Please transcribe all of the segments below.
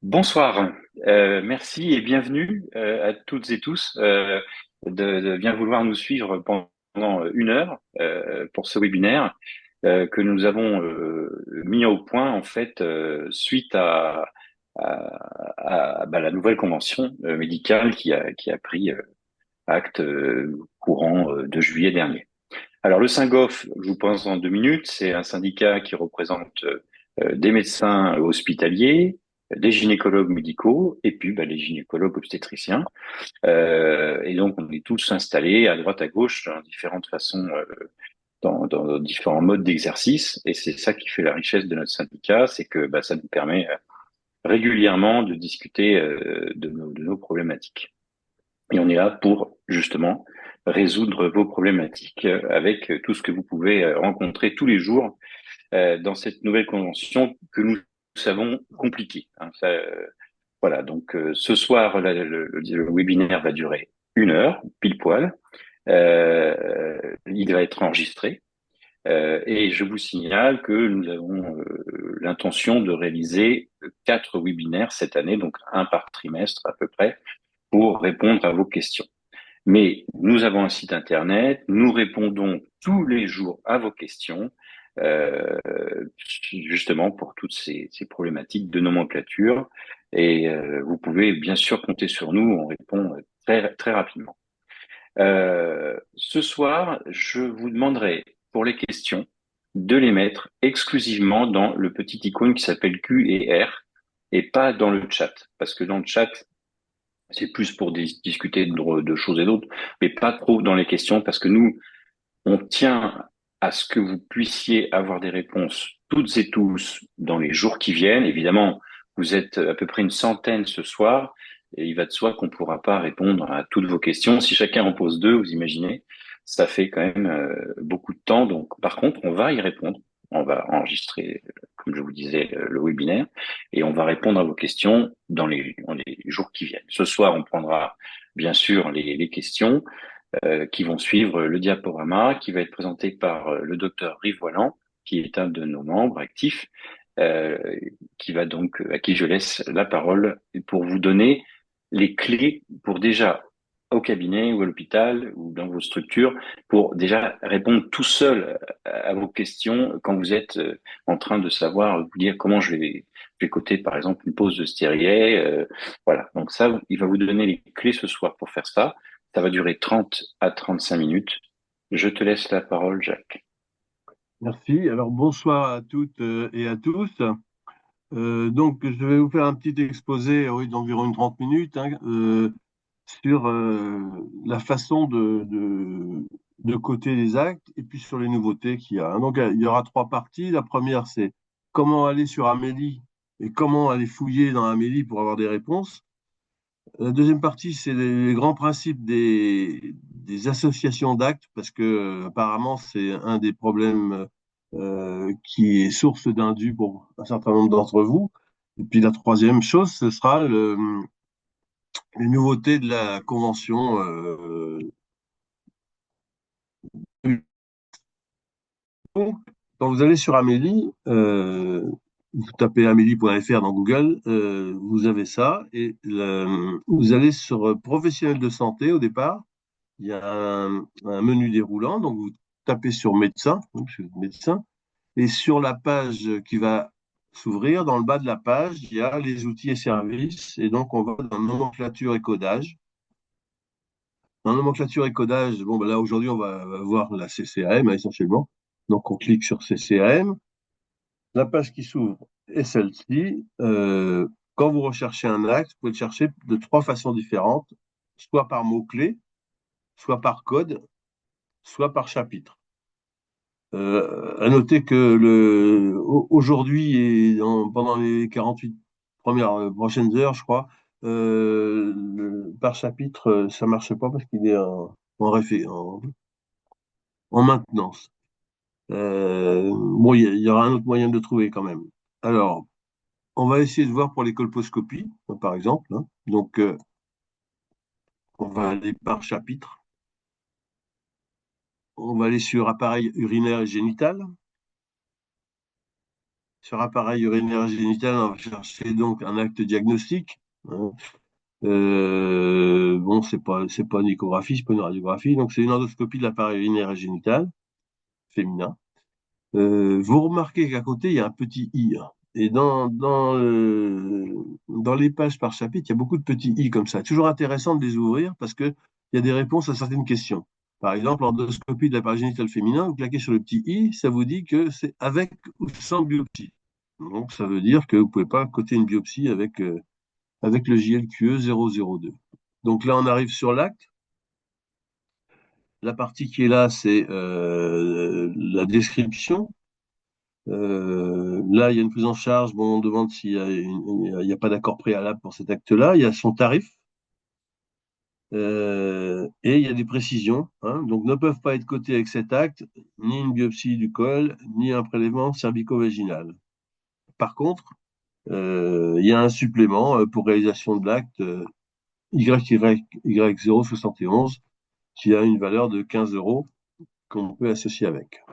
Bonsoir, merci et bienvenue à toutes et tous de bien vouloir nous suivre pendant une heure pour ce webinaire que nous avons mis au point en fait suite à la nouvelle convention médicale qui a pris acte courant de juillet dernier. Alors le Syngof, je vous pense en 2 minutes, c'est un syndicat qui représente des médecins hospitaliers, des gynécologues médicaux et puis les gynécologues obstétriciens. Et donc on est tous installés à droite à gauche dans différentes façons, dans différents modes d'exercice. Et c'est ça qui fait la richesse de notre syndicat, c'est que ça nous permet régulièrement de discuter de nos problématiques. Et on est là pour justement résoudre vos problématiques avec tout ce que vous pouvez rencontrer tous les jours dans cette nouvelle convention que nous savons compliquée. Hein. Voilà, donc ce soir, le webinaire va durer 1 heure, pile poil. Il va être enregistré. Et je vous signale que nous avons l'intention de réaliser 4 webinaires cette année, donc un par trimestre à peu près, pour répondre à vos questions. Mais nous avons un site internet, nous répondons tous les jours à vos questions, euh, justement pour toutes ces problématiques de nomenclature. Et vous pouvez bien sûr compter sur nous, on répond très, très rapidement. Ce soir, je vous demanderai pour les questions de les mettre exclusivement dans le petit icône qui s'appelle Q et R et pas dans le chat, parce que dans le chat, c'est plus pour discuter de choses et d'autres, mais pas trop dans les questions parce que nous, on tient à ce que vous puissiez avoir des réponses toutes et tous dans les jours qui viennent. Évidemment, vous êtes à peu près une centaine ce soir et il va de soi qu'on ne pourra pas répondre à toutes vos questions. Si chacun en pose deux, vous imaginez, ça fait quand même beaucoup de temps. Donc, par contre, on va y répondre. On va enregistrer, comme je vous disais, le webinaire et on va répondre à vos questions dans les jours qui viennent. Ce soir, on prendra bien sûr les questions qui vont suivre le diaporama qui va être présenté par le docteur Rive Voiland, qui est un de nos membres actifs, euh, qui va donc à qui je laisse la parole pour vous donner les clés pour déjà au cabinet ou à l'hôpital ou dans vos structures pour déjà répondre tout seul à vos questions quand vous êtes en train de savoir vous dire comment je vais coter par exemple une pause de stérilet. Voilà, donc ça, il va vous donner les clés ce soir pour faire ça. Ça va durer 30 à 35 minutes. Je te laisse la parole, Jacques. Merci. Alors, bonsoir à toutes et à tous. Donc, je vais vous faire un petit exposé, oui, d'environ une 30 minutes, hein, sur la façon de coter les actes et puis sur les nouveautés qu'il y a, hein. Donc, il y aura trois parties. La première, c'est comment aller sur Amélie et comment aller fouiller dans Amélie pour avoir des réponses. La deuxième partie, c'est les grands principes des associations d'actes, parce que apparemment, c'est un des problèmes qui est source d'indu pour un certain nombre d'entre vous. Et puis la troisième chose, ce sera les nouveautés de la convention. Donc, quand vous allez sur Amélie, vous tapez amélie.fr dans Google, vous avez ça, et vous allez sur professionnel de santé au départ. Il y a un menu déroulant, donc vous tapez sur médecin, donc je suis médecin, et sur la page qui va s'ouvrir, dans le bas de la page, il y a les outils et services, et donc on va dans nomenclature et codage. Dans nomenclature et codage, bon, ben là aujourd'hui on va voir la CCAM, hein, essentiellement, donc on clique sur CCAM. La page qui s'ouvre est celle-ci. Quand vous recherchez un acte, vous pouvez le chercher de trois façons différentes, soit par mot-clé, soit par code, soit par chapitre. À noter que aujourd'hui et pendant les 48 premières prochaines heures, je crois, par chapitre, ça ne marche pas parce qu'il est en maintenance. Bon, il y aura un autre moyen de le trouver quand même. Alors, on va essayer de voir pour les colposcopies, par exemple, hein. Donc, on va aller par chapitre. On va aller sur appareil urinaire et génital. sur appareil urinaire génital, on va chercher donc un acte diagnostique. Hein. Bon, c'est pas une échographie, c'est pas une radiographie, donc c'est une endoscopie de l'appareil urinaire génital féminin. Vous remarquez qu'à côté, il y a un petit i. Hein. Et dans les pages par chapitre, il y a beaucoup de petits i comme ça. Toujours intéressant de les ouvrir parce qu'il y a des réponses à certaines questions. Par exemple, endoscopie de l'appareil génital féminin, vous claquez sur le petit i, ça vous dit que c'est avec ou sans biopsie. Donc, ça veut dire que vous ne pouvez pas coter une biopsie avec le JLQE 002. Donc là, on arrive sur l'acte. La partie qui est là, c'est la description. Là, il y a une prise en charge. Bon, on demande s'il y a pas d'accord préalable pour cet acte-là. Il y a son tarif et il y a des précisions. Hein, donc, ne peuvent pas être cotés avec cet acte ni une biopsie du col, ni un prélèvement cervico-vaginal. Par contre, il y a un supplément pour réalisation de l'acte YY071 qui a une valeur de 15 euros qu'on peut associer avec.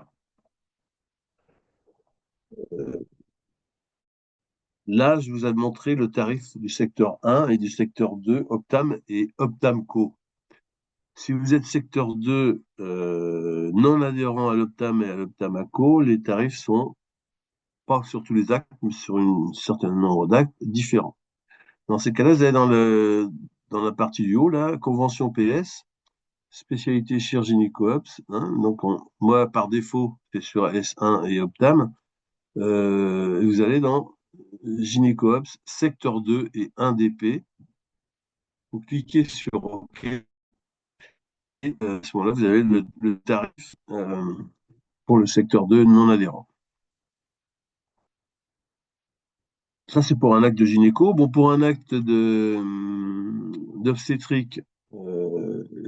Là, je vous ai montré le tarif du secteur 1 et du secteur 2, Optam et Optamco. Si vous êtes secteur 2 non adhérent à l'Optam et à l'Optamaco, les tarifs sont pas sur tous les actes, mais sur un certain nombre d'actes différents. Dans ces cas-là, vous allez dans la partie du haut, là, convention PS, spécialité chirurgie gynéco-obs. Hein, donc, moi, par défaut, c'est sur S1 et Optam. Vous allez dans gynéco-obs, secteur 2 et 1DP. Vous cliquez sur OK. Et à ce moment-là, vous avez le tarif pour le secteur 2 non adhérent. Ça, c'est pour un acte de gynéco. Bon, pour un acte d'obstétrique,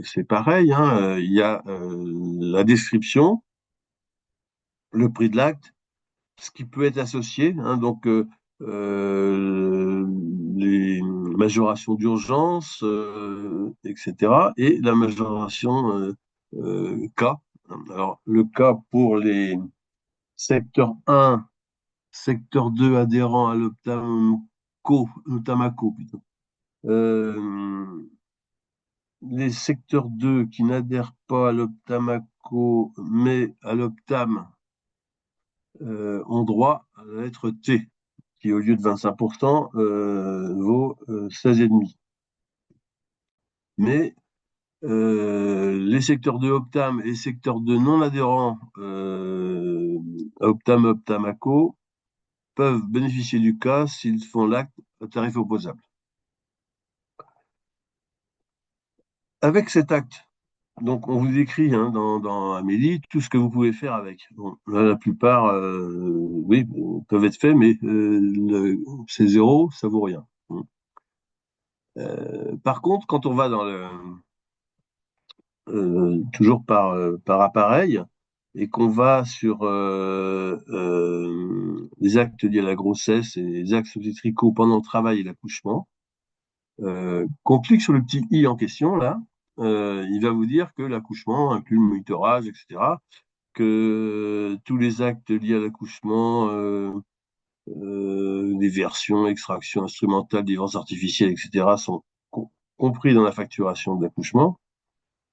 c'est pareil. Hein, il y a la description, le prix de l'acte, ce qui peut être associé. Hein, donc, les majorations d'urgence, etc. Et la majoration K. Alors, le cas pour les secteurs 1, secteur 2 adhérent à l'Optamaco plutôt. Les secteurs 2 qui n'adhèrent pas à l'Optamaco mais à l'Optam ont droit à la lettre T, qui au lieu de 25% vaut 16,5. Mais les secteurs de Optam et les secteurs de non adhérents à Optam Optamaco peuvent bénéficier du cas s'ils font l'acte à tarif opposable. Avec cet acte, donc on vous décrit hein, dans Amélie tout ce que vous pouvez faire avec. Bon, là, la plupart, oui, peuvent être faits, mais c'est zéro, ça vaut rien. Par contre, quand on va dans toujours par appareil, et qu'on va sur les actes liés à la grossesse et les actes obstétricaux pendant le travail et l'accouchement, qu'on clique sur le petit i en question, là, il va vous dire que l'accouchement inclut le monitorage, etc., que tous les actes liés à l'accouchement, les versions, extraction instrumentale, divorce artificiel, etc., sont compris dans la facturation de l'accouchement,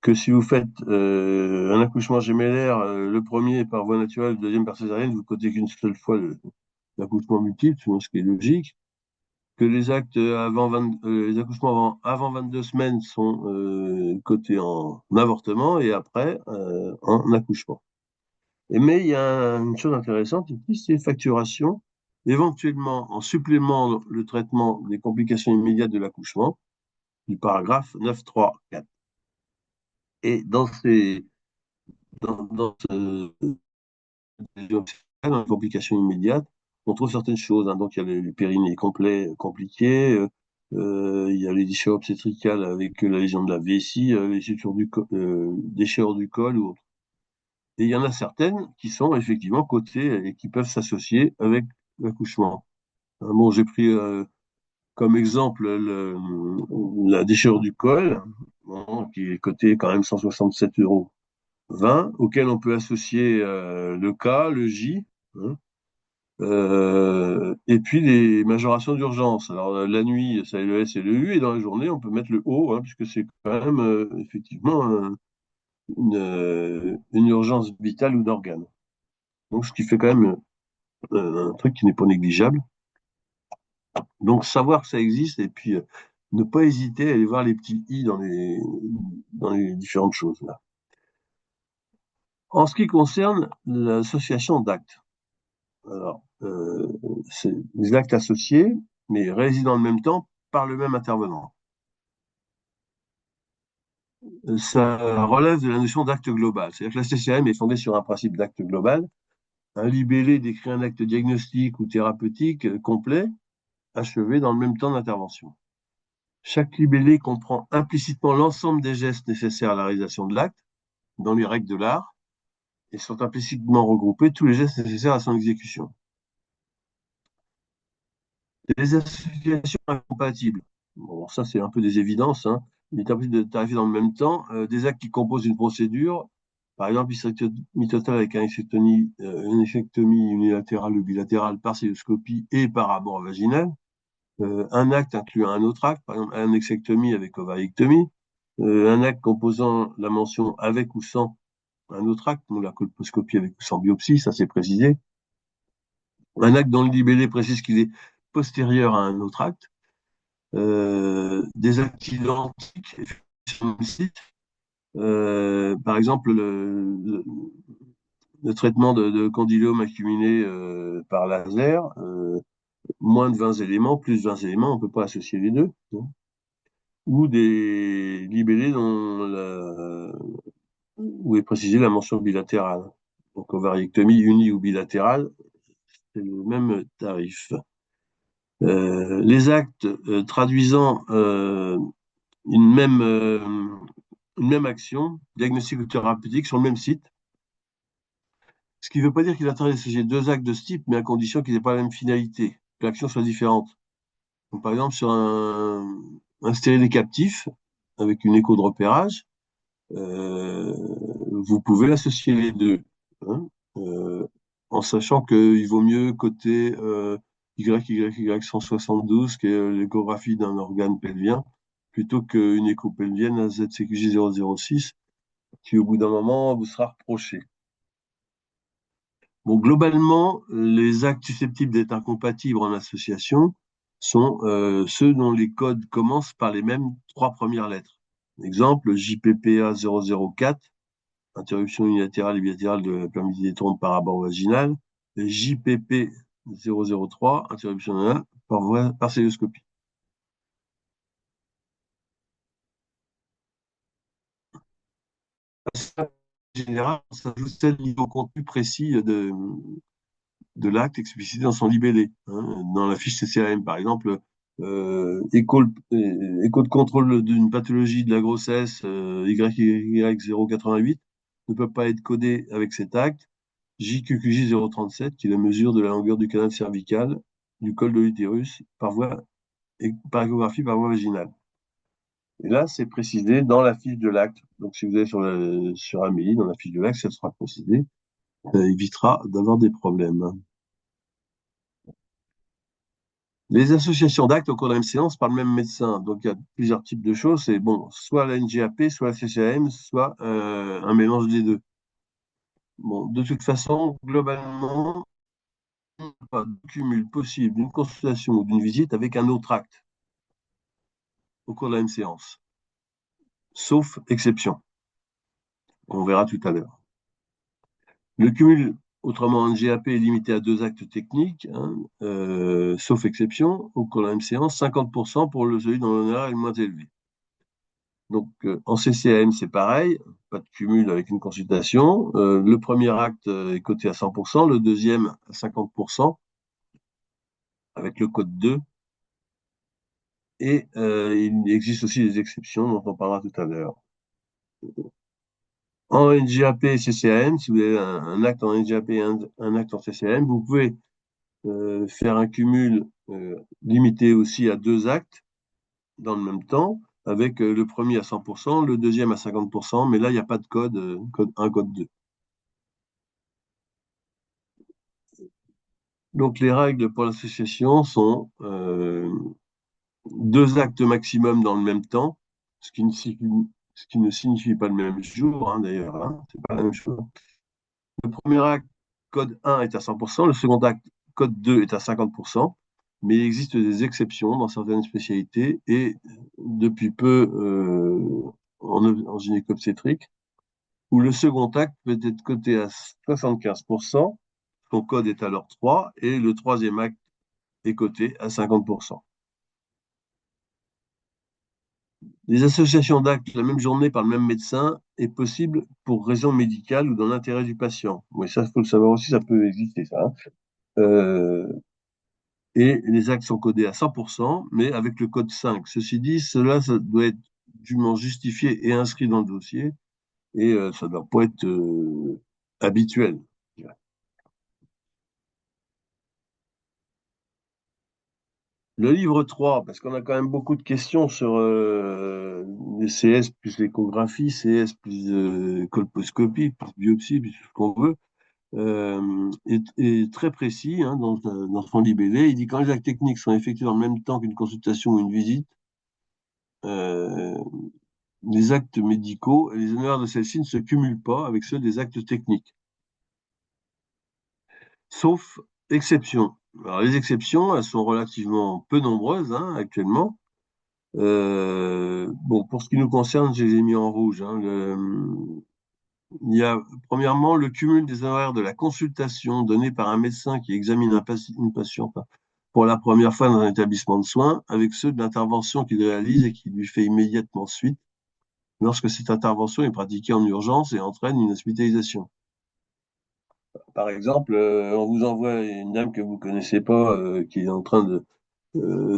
que si vous faites un accouchement gémellaire, le premier par voie naturelle, le deuxième par césarienne, vous cotez qu'une seule fois l'accouchement multiple, ce qui est logique, que les actes les accouchements avant 22 semaines sont cotés en avortement et après en accouchement. Mais il y a une chose intéressante ici, c'est facturation, éventuellement en supplément le traitement des complications immédiates de l'accouchement, du paragraphe 9.3.4. Et dans dans les complications immédiates, on trouve certaines choses. Hein. Donc, il y a le périnée complet, compliqué, il y a les déchets obstétricales avec la lésion de la vessie, les sutures déchets du col ou autres. Et il y en a certaines qui sont effectivement cotées et qui peuvent s'associer avec l'accouchement. Bon, j'ai pris comme exemple la déchirure du col, bon, qui est cotée quand même 167,20 €, auquel on peut associer le K, le J, hein, Et puis les majorations d'urgence. Alors la nuit, ça est le S et le U, et dans la journée, on peut mettre le O, hein, puisque c'est quand même effectivement une urgence vitale ou d'organe. Donc ce qui fait quand même un truc qui n'est pas négligeable. Donc savoir que ça existe et puis ne pas hésiter à aller voir les petits i dans les différentes choses là. En ce qui concerne l'association d'actes, alors c'est des actes associés, mais résidant en même temps par le même intervenant. Ça relève de la notion d'acte global. C'est-à-dire que la CCM est fondée sur un principe d'acte global. Un libellé décrit un acte diagnostique ou thérapeutique complet, achevé dans le même temps d'intervention. Chaque libellé comprend implicitement l'ensemble des gestes nécessaires à la réalisation de l'acte, dans les règles de l'art, et sont implicitement regroupés tous les gestes nécessaires à son exécution. Les associations incompatibles. Bon, ça, c'est un peu des évidences, hein. Il est impossible de tarifier dans le même temps des actes qui composent une procédure, par exemple, hysterectomie totale avec une hysterectomie unilatérale ou bilatérale par cystoscopie et par abord vaginal. Un acte incluant un autre acte, par exemple, annexectomie avec ovariectomie. Un acte composant la mention avec ou sans un autre acte, donc la colposcopie avec ou sans biopsie, ça c'est précisé. Un acte dont le libellé précise qu'il est postérieur à un autre acte. Des actes identiques sur le site. Par exemple, le traitement de condylome acuminé par laser, moins de 20 éléments, plus de 20 éléments, on ne peut pas associer les deux. Hein. Ou des libellés où est précisée la mention bilatérale. Donc, ovariectomie unie ou bilatérale, c'est le même tarif. Les actes traduisant une même action, diagnostic ou thérapeutique, sur le même site. Ce qui ne veut pas dire qu'il est interdit d'associer deux actes de ce type, mais à condition qu'ils n'aient pas la même finalité, que l'action soit différente. Donc, par exemple, sur un stérilet captif, avec une écho de repérage, euh, vous pouvez associer les deux, hein, en sachant qu'il vaut mieux coter YYY 172, qui est l'échographie d'un organe pelvien, plutôt qu'une écho pelvienne à ZCQJ 006, qui au bout d'un moment vous sera reproché. Bon, globalement, les actes susceptibles d'être incompatibles en association sont ceux dont les codes commencent par les mêmes trois premières lettres. Exemple, JPPA 004, interruption unilatérale et bilatérale de la permission des trompes par abord vaginal, et JPP 003, interruption par célioscopie. En général, ça joue tel niveau contenu précis de l'acte explicité dans son libellé. Hein. Dans la fiche CCAM, par exemple, écho de contrôle d'une pathologie de la grossesse YY 088 ne peut pas être codé avec cet acte. JQQJ 037, qui est la mesure de la longueur du canal cervical du col de l'utérus par échographie par voie vaginale. Et là, c'est précisé dans la fiche de l'acte. Donc, si vous allez sur Amélie, dans la fiche de l'acte, ça sera précisé. Ça évitera d'avoir des problèmes. Les associations d'actes au cours de la même séance par le même médecin. Donc, il y a plusieurs types de choses. C'est bon, soit la NGAP, soit la CCAM, soit un mélange des deux. Bon, de toute façon, globalement, il n'y a pas de cumul possible d'une consultation ou d'une visite avec un autre acte au cours de la même séance, sauf exception, qu'on verra tout à l'heure. Le cumul, autrement en GAP, est limité à deux actes techniques, hein, sauf exception, au cours de la même séance, 50% pour celui dont l'honneur est le moins élevé. Donc, en CCAM, c'est pareil, pas de cumul avec une consultation. Le premier acte est coté à 100%, le deuxième à 50%, avec le code 2. Et il existe aussi des exceptions dont on parlera tout à l'heure. En NGAP et CCAM, si vous avez un acte en NGAP et un acte en CCAM, vous pouvez faire un cumul limité aussi à deux actes dans le même temps, avec le premier à 100%, le deuxième à 50%, mais là, il n'y a pas de code 1, code 2. Donc, les règles pour l'association sont 2 actes maximum dans le même temps, ce qui ne signifie pas le même jour, hein, d'ailleurs, hein, c'est pas la même chose. Le premier acte, code 1, est à 100%, le second acte, code 2, est à 50%, mais il existe des exceptions dans certaines spécialités et depuis peu en gynéco-obstétrique, où le second acte peut être coté à 75%, son code est alors 3, et le troisième acte est coté à 50%. Les associations d'actes la même journée par le même médecin est possible pour raison médicale ou dans l'intérêt du patient. Oui, ça, il faut le savoir aussi, ça peut exister, ça, hein. Euh, et les actes sont codés à 100%, mais avec le code 5. Ceci dit, cela ça doit être dûment justifié et inscrit dans le dossier, et ça ne doit pas être habituel. Le livre 3, parce qu'on a quand même beaucoup de questions sur les CS plus l'échographie, CS plus colposcopie, plus biopsie, plus tout ce qu'on veut, est très précis, hein, dans son libellé. Il dit quand les actes techniques sont effectués en même temps qu'une consultation ou une visite, euh, les actes médicaux et les honneurs de celle-ci ne se cumulent pas avec ceux des actes techniques, sauf exception. Alors, les exceptions, elles sont relativement peu nombreuses, hein, actuellement. Bon, pour ce qui nous concerne, je les ai mis en rouge, hein. Il y a premièrement le cumul des horaires de la consultation donnée par un médecin qui examine une patiente pour la première fois dans un établissement de soins avec ceux de l'intervention qu'il réalise et qui lui fait immédiatement suite lorsque cette intervention est pratiquée en urgence et entraîne une hospitalisation. Par exemple, on vous envoie une dame que vous connaissez pas qui est en train de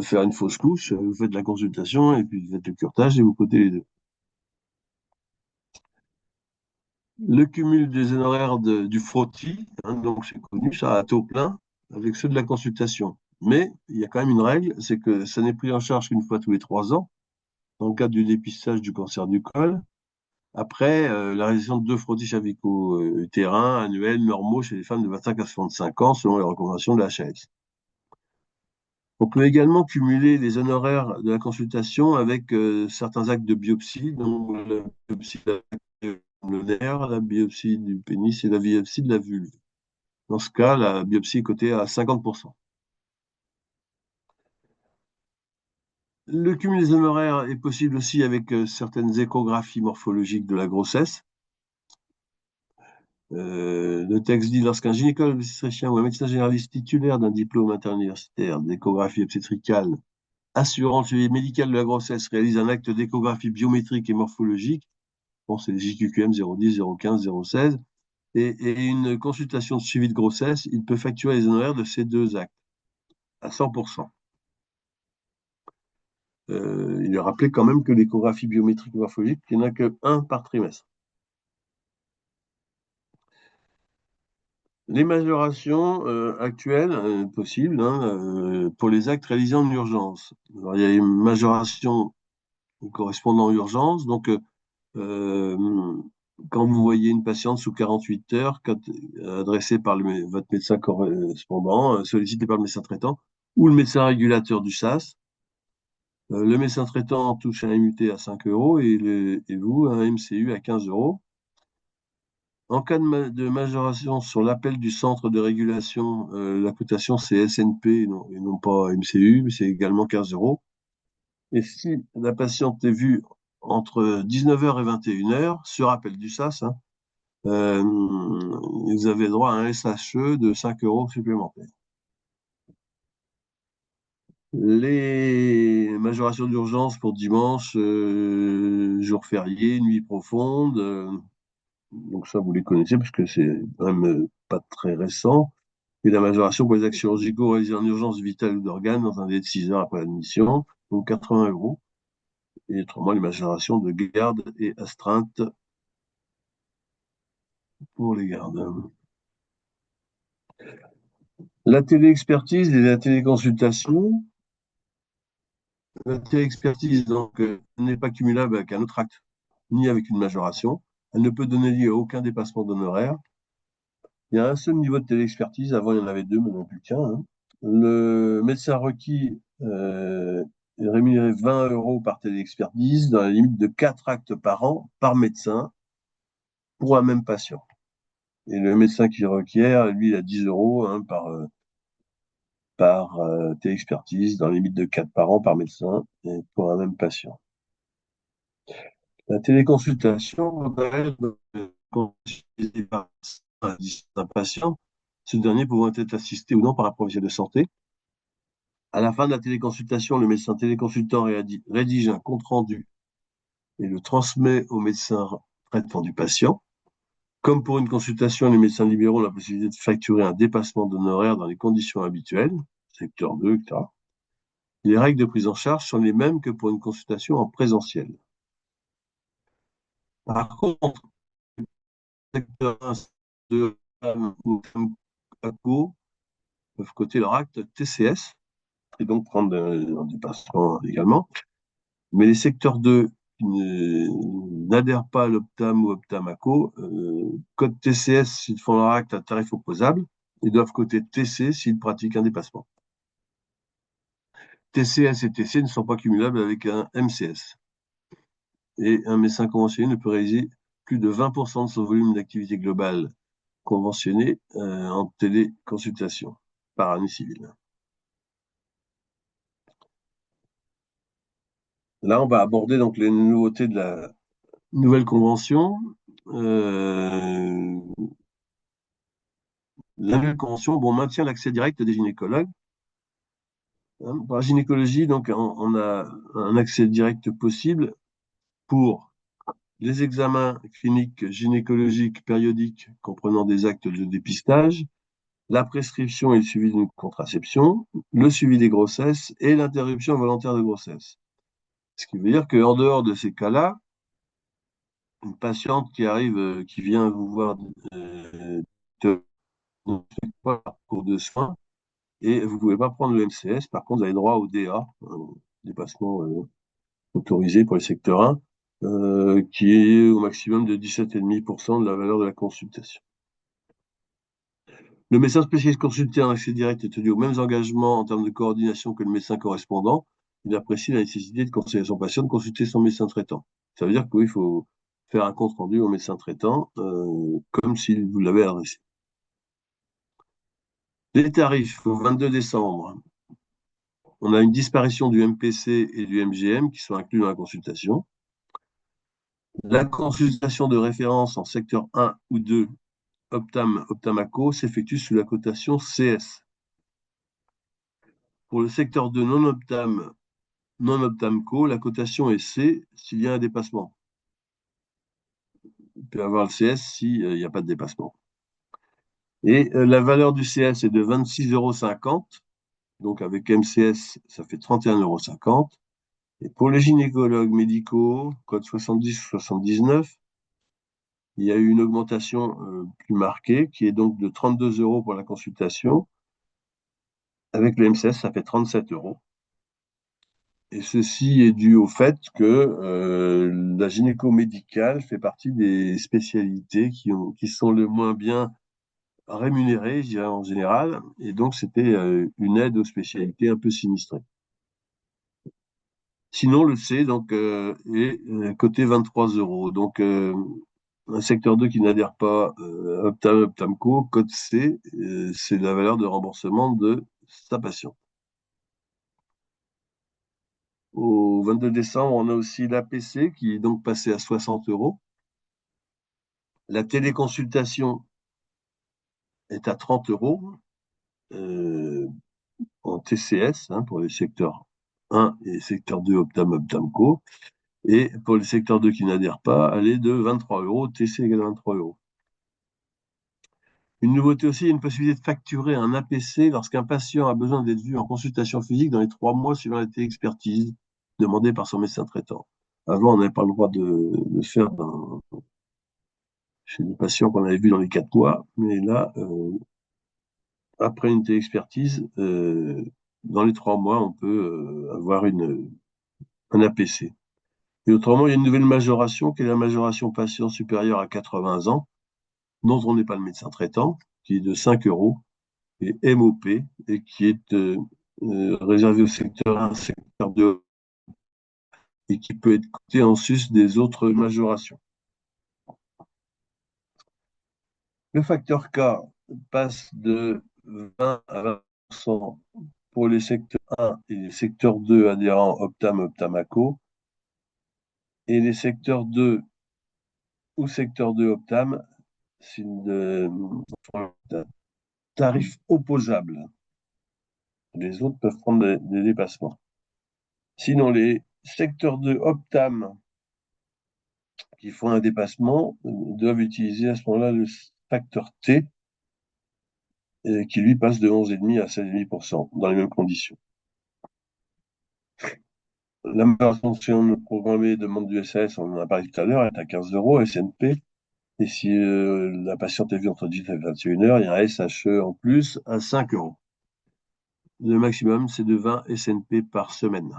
faire une fausse couche, vous faites la consultation et puis vous faites le curetage et vous cotez les deux. Le cumul des honoraires du frottis, hein, donc c'est connu, ça à taux plein, avec ceux de la consultation. Mais il y a quand même une règle, c'est que ça n'est pris en charge qu'une fois tous les 3 ans, dans le cadre du dépistage du cancer du col, après la réalisation de 2 frottis cervico-utérins annuels normaux chez les femmes de 25 à 65 ans, selon les recommandations de la HAS. On peut également cumuler les honoraires de la consultation avec certains actes de biopsie, donc la biopsie de le nerf, la biopsie du pénis et la biopsie de la vulve. Dans ce cas, la biopsie est cotée à 50%. Le cumul des honoraires est possible aussi avec certaines échographies morphologiques de la grossesse. Le texte dit lorsqu'un gynécologue obstétricien ou un médecin généraliste titulaire d'un diplôme interuniversitaire d'échographie obstétricale assurant le suivi médical de la grossesse réalise un acte d'échographie biométrique et morphologique, bon, c'est les JQQM 010, 015, 016, et une consultation de suivi de grossesse, il peut facturer les honoraires de ces 2 actes à 100%. Il est rappelé quand même que l'échographie biométrique et morphologique, il n'y en a qu'un par trimestre. Les majorations actuelles possibles, hein, pour les actes réalisés en urgence. Alors, il y a une majoration correspondant aux urgences. Donc, quand vous voyez une patiente sous 48 heures, adressée par votre médecin correspondant, sollicité par le médecin traitant, ou le médecin régulateur du SAS, le médecin traitant touche un MUT à 5 euros et vous, un MCU à 15 euros. En cas de majoration sur l'appel du centre de régulation, la cotation c'est SNP et non pas MCU, mais c'est également 15 euros. Et si la patiente est vue entre 19h et 21h, sur appel du SAS, hein, vous avez droit à un SHE de 5 euros supplémentaires. Les majorations d'urgence pour dimanche, jour férié, nuit profonde, donc ça vous les connaissez parce que c'est quand même pas très récent. Et la majoration pour les actes chirurgicaux réalisés en urgence vitale ou d'organes dans un délai de 6 heures après l'admission, donc 80 euros. Et autrement, les majorations de garde et astreinte pour les gardes. La téléexpertise et la téléconsultation. La téléexpertise, donc, n'est pas cumulable avec un autre acte, ni avec une majoration. Elle ne peut donner lieu à aucun dépassement d'honoraires. Il y a un seul niveau de téléexpertise. Avant, il y en avait deux, maintenant plus qu'un, hein. Le médecin requis est rémunéré 20 euros par téléexpertise dans la limite de 4 actes par an par médecin pour un même patient. Et le médecin qui requiert, lui, il a 10 euros, hein, par téléexpertise dans la limite de 4 par an par médecin et pour un même patient. La téléconsultation permet de consulter par un patient, ce dernier pouvant être assisté ou non par un professionnel de santé. À la fin de la téléconsultation, le médecin téléconsultant rédige un compte-rendu et le transmet au médecin traitant du patient. Comme pour une consultation, les médecins libéraux ont la possibilité de facturer un dépassement d'honoraires dans les conditions habituelles, secteur 2, etc. Les règles de prise en charge sont les mêmes que pour une consultation en présentiel. Par contre, secteur 1, 2 ou ACO peuvent coter leur acte TCS et donc prendre un dépassement également. Mais les secteurs 2 qui n'adhèrent pas à l'Optam ou Optamaco codent TCS s'ils font leur acte à tarif opposable et doivent coter TC s'ils pratiquent un dépassement. TCS et TC ne sont pas cumulables avec un MCS. Et un médecin conventionné ne peut réaliser plus de 20% de son volume d'activité globale conventionné en téléconsultation par année civile. Là, on va aborder donc les nouveautés de la nouvelle convention. La nouvelle convention maintient l'accès direct des gynécologues. Pour la gynécologie, donc, on a un accès direct possible pour les examens cliniques gynécologiques périodiques comprenant des actes de dépistage, la prescription et le suivi d'une contraception, le suivi des grossesses et l'interruption volontaire de grossesse. Ce qui veut dire qu'en dehors de ces cas-là, une patiente qui arrive, qui vient vous voir de parcours de soins, et vous ne pouvez pas prendre le MCS. Par contre, vous avez droit au DA, un dépassement autorisé pour le secteur 1, qui est au maximum de 17,5% de la valeur de la consultation. Le médecin spécialiste consulté en accès direct est tenu aux mêmes engagements en termes de coordination que le médecin correspondant. Il apprécie la nécessité de conseiller à son patient de consulter son médecin traitant. Ça veut dire qu'il faut faire un compte rendu au médecin traitant comme si vous l'avez adressé. Les tarifs au 22 décembre. On a une disparition du MPC et du MGM qui sont inclus dans la consultation. La consultation de référence en secteur 1 ou 2, Optamaco, s'effectue sous la cotation CS. Pour le secteur 2 non-Optamco, la cotation est C s'il y a un dépassement. Il peut y avoir le CS s'il n'y a pas de dépassement. Et la valeur du CS est de 26,50 €. Donc avec MCS, ça fait 31,50 €. Et pour les gynécologues médicaux, code 70-79, il y a eu une augmentation plus marquée qui est donc de 32 € pour la consultation. Avec le MCS, ça fait 37 €. Et ceci est dû au fait que la gynéco-médicale fait partie des spécialités qui sont le moins bien rémunérées, je dirais en général, et donc c'était une aide aux spécialités un peu sinistrées. Sinon, le C donc, est coté 23 €. Donc, un secteur 2 qui n'adhère pas Optamco, code C, c'est la valeur de remboursement de sa patiente. Au 22 décembre, on a aussi l'APC qui est donc passé à 60 €. La téléconsultation est à 30 € en TCS pour les secteurs 1 et secteur 2 Optamco. Et pour les secteurs 2 qui n'adhèrent pas, elle est de 23 €, TC égale 23 €. Une nouveauté aussi, il y a une possibilité de facturer un APC lorsqu'un patient a besoin d'être vu en consultation physique dans les 3 mois suivant la téléexpertise demandée par son médecin traitant. Avant, on n'avait pas le droit de faire chez les patients qu'on avait vus dans les 4 mois, mais là, après une téléexpertise, dans les 3 mois, on peut avoir un APC. Et autrement, il y a une nouvelle majoration qui est la majoration patient supérieure à 80 ans, dont on n'est pas le médecin traitant. qui est de 5 euros, et MOP, et qui est réservé au secteur 1, secteur 2, et qui peut être coté en sus des autres majorations. Le facteur K passe de 20 à 20% pour les secteurs 1 et les secteurs 2 adhérents Optam-Optamaco, et les secteurs 2 ou secteur 2 Optam, c'est un tarif opposable. Les autres peuvent prendre des dépassements. Sinon, les secteurs 2 Optam qui font un dépassement doivent utiliser à ce moment-là le facteur T, qui lui passe de 11,5 à 16,5% dans les mêmes conditions. La majoration programmée de demande du SAS, on en a parlé tout à l'heure, est à 15 euros, SNP. Et si la patiente est vue entre 10 et 21 heures, il y a un SHE en plus à 5 euros. Le maximum, c'est de 20 SNP par semaine.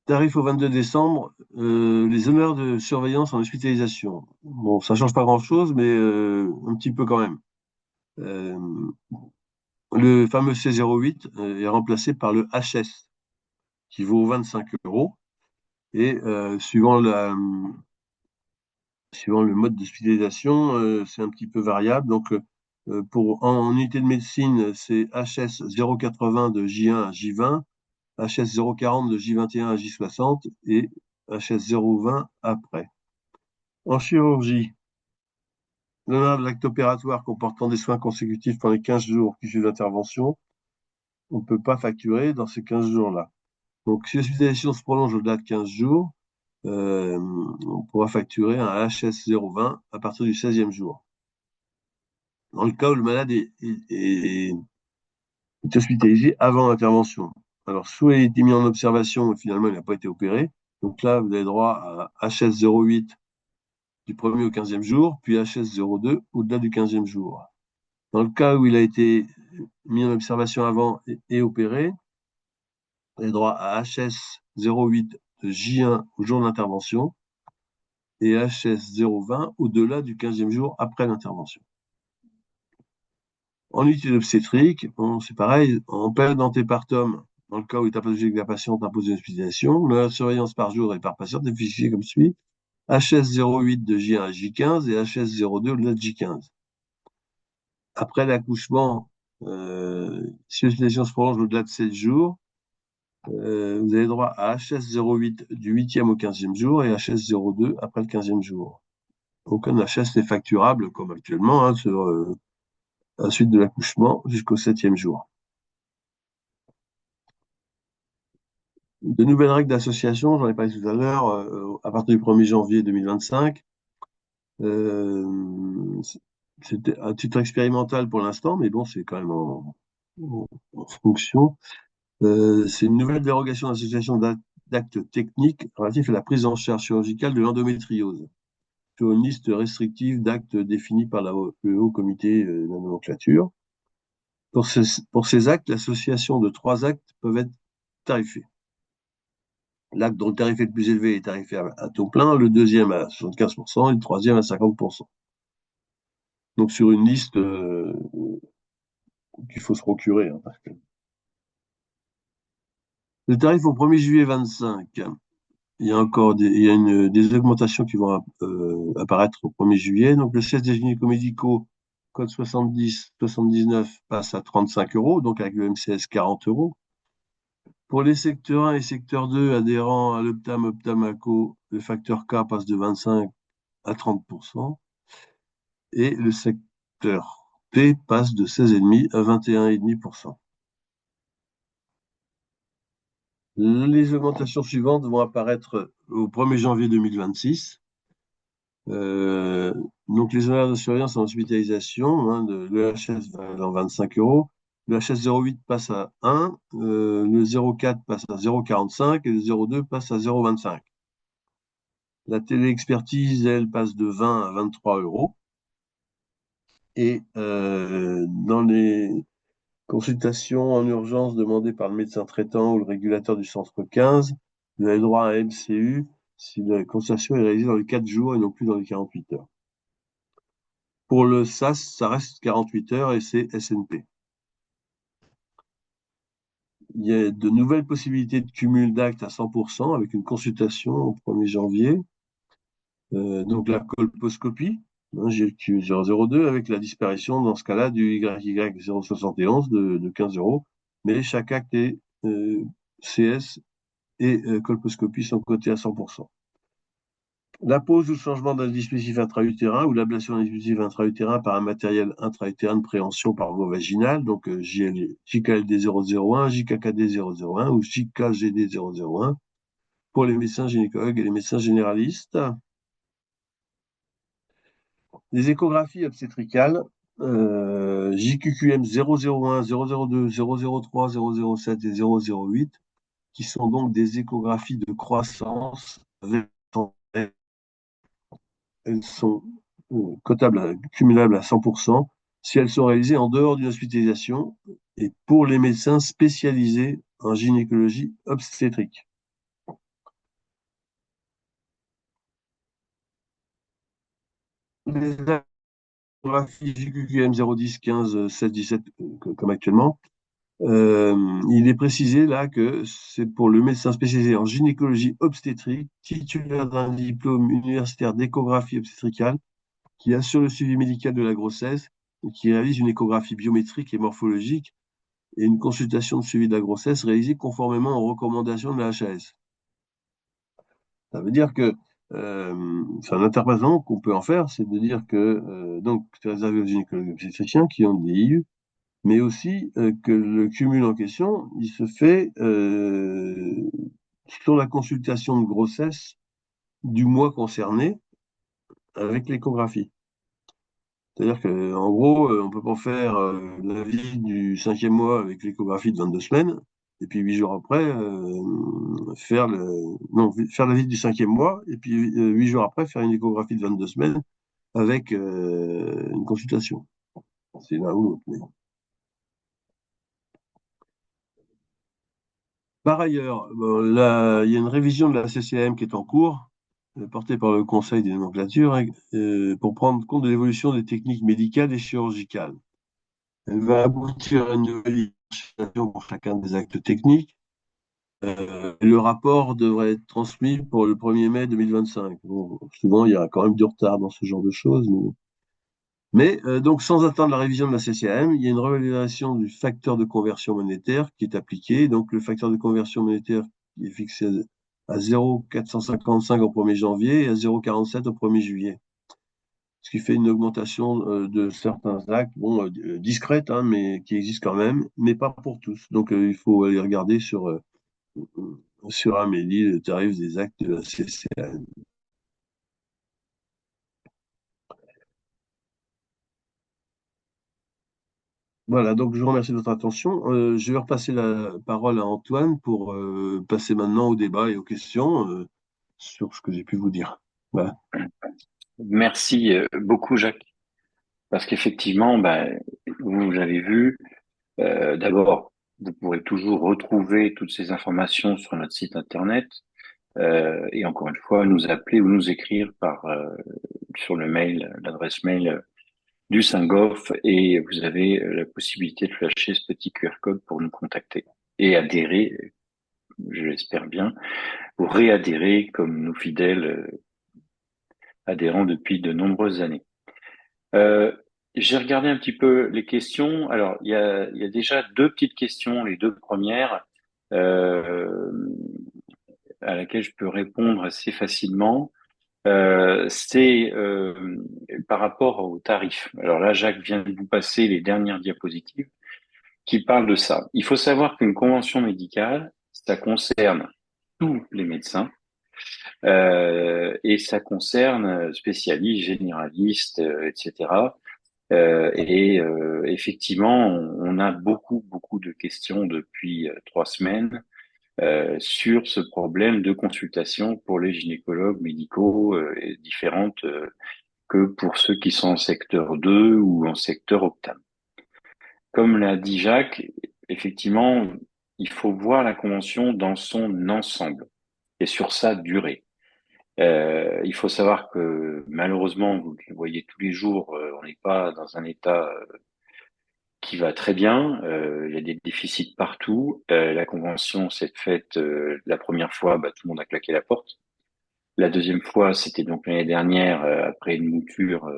Tarif au 22 décembre, les honoraires de surveillance en hospitalisation. Bon, ça change pas grand-chose, mais un petit peu quand même. Le fameux C08 est remplacé par le HS, qui vaut 25 euros. Et suivant le mode d'hospitalisation, c'est un petit peu variable. Donc, en unité de médecine, c'est HS 080 de J1 à J20, HS 040 de J21 à J60 et HS 020 après. En chirurgie, l'honoraire de l'acte opératoire comportant des soins consécutifs pendant les 15 jours qui suivent l'intervention, on ne peut pas facturer dans ces 15 jours-là. Donc, si l'hospitalisation se prolonge au-delà de 15 jours, on pourra facturer un HS 020 à partir du 16e jour. Dans le cas où le malade est hospitalisé avant l'intervention. Alors, soit il a été mis en observation et finalement il n'a pas été opéré. Donc là, vous avez droit à HS 08 du 1er au 15e jour, puis HS 02 au-delà du 15e jour. Dans le cas où il a été mis en observation avant et opéré, vous avez droit à HS 08 de J1 au jour de l'intervention et HS 020 au-delà du 15e jour après l'intervention. En unité d'obstétrique, bon, c'est pareil, en période d'antépartum, dans le cas où il est pathologique que la patiente impose une hospitalisation, la surveillance par jour et par patiente est fichée comme suit: HS 08 de J1 à J15 et HS 02 au-delà de J15. Après l'accouchement, si l'hospitalisation se prolonge au-delà de 7 jours, vous avez droit à HS 08 du 8e au 15e jour et HS 02 après le 15e jour. Aucun HS n'est facturable, comme actuellement, hein, sur la suite de l'accouchement jusqu'au 7e jour. De nouvelles règles d'association, j'en ai parlé tout à l'heure, à partir du 1er janvier 2025. C'était un titre expérimental pour l'instant, mais bon, c'est quand même en fonction. C'est une nouvelle dérogation d'association d'actes techniques relatifs à la prise en charge chirurgicale de l'endométriose, sur une liste restrictive d'actes définis par le Haut Comité de la nomenclature. Pour ces actes, l'association de 3 actes peuvent être tarifés. L'acte dont le tarif est le plus élevé est tarifé à taux plein, le deuxième à 75% et le troisième à 50%. Donc sur une liste qu'il faut se procurer. Hein, parce que... Le tarif au 1er juillet 25, il y a encore des augmentations qui vont apparaître au 1er juillet. Donc le CS des gynéco-médicaux, code 70-79, passe à 35 euros, donc avec le MCS 40 euros. Pour les secteurs 1 et secteur 2 adhérents à l'Optam-Optamaco, le facteur K passe de 25 à 30%. Et le secteur P passe de 16,5 à 21,5%. Les augmentations suivantes vont apparaître au 1er janvier 2026. Donc les honoraires de surveillance en hospitalisation, hein, le HS va dans 25 euros. Le HS 08 passe à 1, le 04 passe à 0,45 et le 02 passe à 0,25. La téléexpertise, elle, passe de 20 à 23 euros. Et dans les consultation en urgence demandée par le médecin traitant ou le régulateur du centre 15, vous avez droit à un MCU si la consultation est réalisée dans les 4 jours et non plus dans les 48 heures. Pour le SAS, ça reste 48 heures et c'est SNP. Il y a de nouvelles possibilités de cumul d'actes à 100% avec une consultation au 1er janvier. Donc la colposcopie, hein, GQ002, avec la disparition dans ce cas-là du YY071 de 15 euros. Mais chaque acte est CS et colposcopie sont cotés à 100%. La pose ou le changement d'un dispositif intra-utérin ou l'ablation d'un dispositif intra-utérin par un matériel intra-utérin de préhension par voie vaginale, donc JKLD001, JKKD001 ou JKGD001 pour les médecins gynécologues et les médecins généralistes. Les échographies obstétricales, JQQM 001, 002, 003, 007 et 008, qui sont donc des échographies de croissance avec elles sont cotables, cumulables à 100% si elles sont réalisées en dehors d'une hospitalisation et pour les médecins spécialisés en gynécologie obstétrique. Les échographies JQQM 010, 15, 16, 17, comme actuellement, il est précisé là que c'est pour le médecin spécialisé en gynécologie obstétrique, titulaire d'un diplôme universitaire d'échographie obstétricale, qui assure le suivi médical de la grossesse et qui réalise une échographie biométrique et morphologique et une consultation de suivi de la grossesse réalisée conformément aux recommandations de la HAS. Ça veut dire que, l'interprétation qu'on peut en faire, c'est de dire que donc c'est réservé aux gynécologues obstétriciens qui ont des IU, mais aussi que le cumul en question, il se fait sur la consultation de grossesse du mois concerné avec l'échographie. C'est-à-dire qu'en gros, on peut pas faire l'avis du 5e mois avec l'échographie de 22 semaines, et puis 8 jours après, faire l'avis du 5e mois, et puis 8 jours après, faire une échographie de 22 semaines avec une consultation. C'est l'un ou l'autre. Par ailleurs, il y a une révision de la CCM qui est en cours, portée par le Conseil des nomenclatures, pour prendre compte de l'évolution des techniques médicales et chirurgicales. Elle va aboutir à une nouvelle identification pour chacun des actes techniques. Le rapport devrait être transmis pour le 1er mai 2025. Bon, souvent, il y a quand même du retard dans ce genre de choses. Mais donc, sans attendre la révision de la CCM, il y a une revalorisation du facteur de conversion monétaire qui est appliqué. Donc, le facteur de conversion monétaire qui est fixé à 0,455 au 1er janvier et à 0,47 au 1er juillet. Ce qui fait une augmentation de certains actes, bon, discrète, hein, mais qui existe quand même, mais pas pour tous. Donc, il faut aller regarder sur Amélie le tarif des actes de la CCM. Voilà, donc je vous remercie de votre attention. Je vais repasser la parole à Antoine pour passer maintenant au débat et aux questions sur ce que j'ai pu vous dire. Voilà. Merci beaucoup, Jacques, parce qu'effectivement, vous l'avez vu, d'abord, vous pourrez toujours retrouver toutes ces informations sur notre site internet et encore une fois, nous appeler ou nous écrire sur le mail, l'adresse mail du Saint-Goff et vous avez la possibilité de flasher ce petit QR code pour nous contacter et adhérer, je l'espère bien, ou réadhérer comme nos fidèles adhérents depuis de nombreuses années. J'ai regardé un petit peu les questions. Alors, il y a déjà deux petites questions, les deux premières, à laquelle je peux répondre assez facilement. C'est par rapport aux tarifs. Alors là, Jacques vient de vous passer les dernières diapositives qui parlent de ça. Il faut savoir qu'une convention médicale, ça concerne tous les médecins et ça concerne spécialistes, généralistes, etc. Effectivement, on a beaucoup de questions depuis 3 semaines sur ce problème de consultation pour les gynécologues médicaux et différentes que pour ceux qui sont en secteur 2 ou en secteur Optam. Comme l'a dit Jacques, effectivement, il faut voir la convention dans son ensemble et sur sa durée. Il faut savoir que malheureusement, vous le voyez tous les jours, on n'est pas dans un état qui va très bien. Il y a des déficits partout. La convention s'est faite la première fois, bah, tout le monde a claqué la porte. La deuxième fois, c'était donc l'année dernière, après une mouture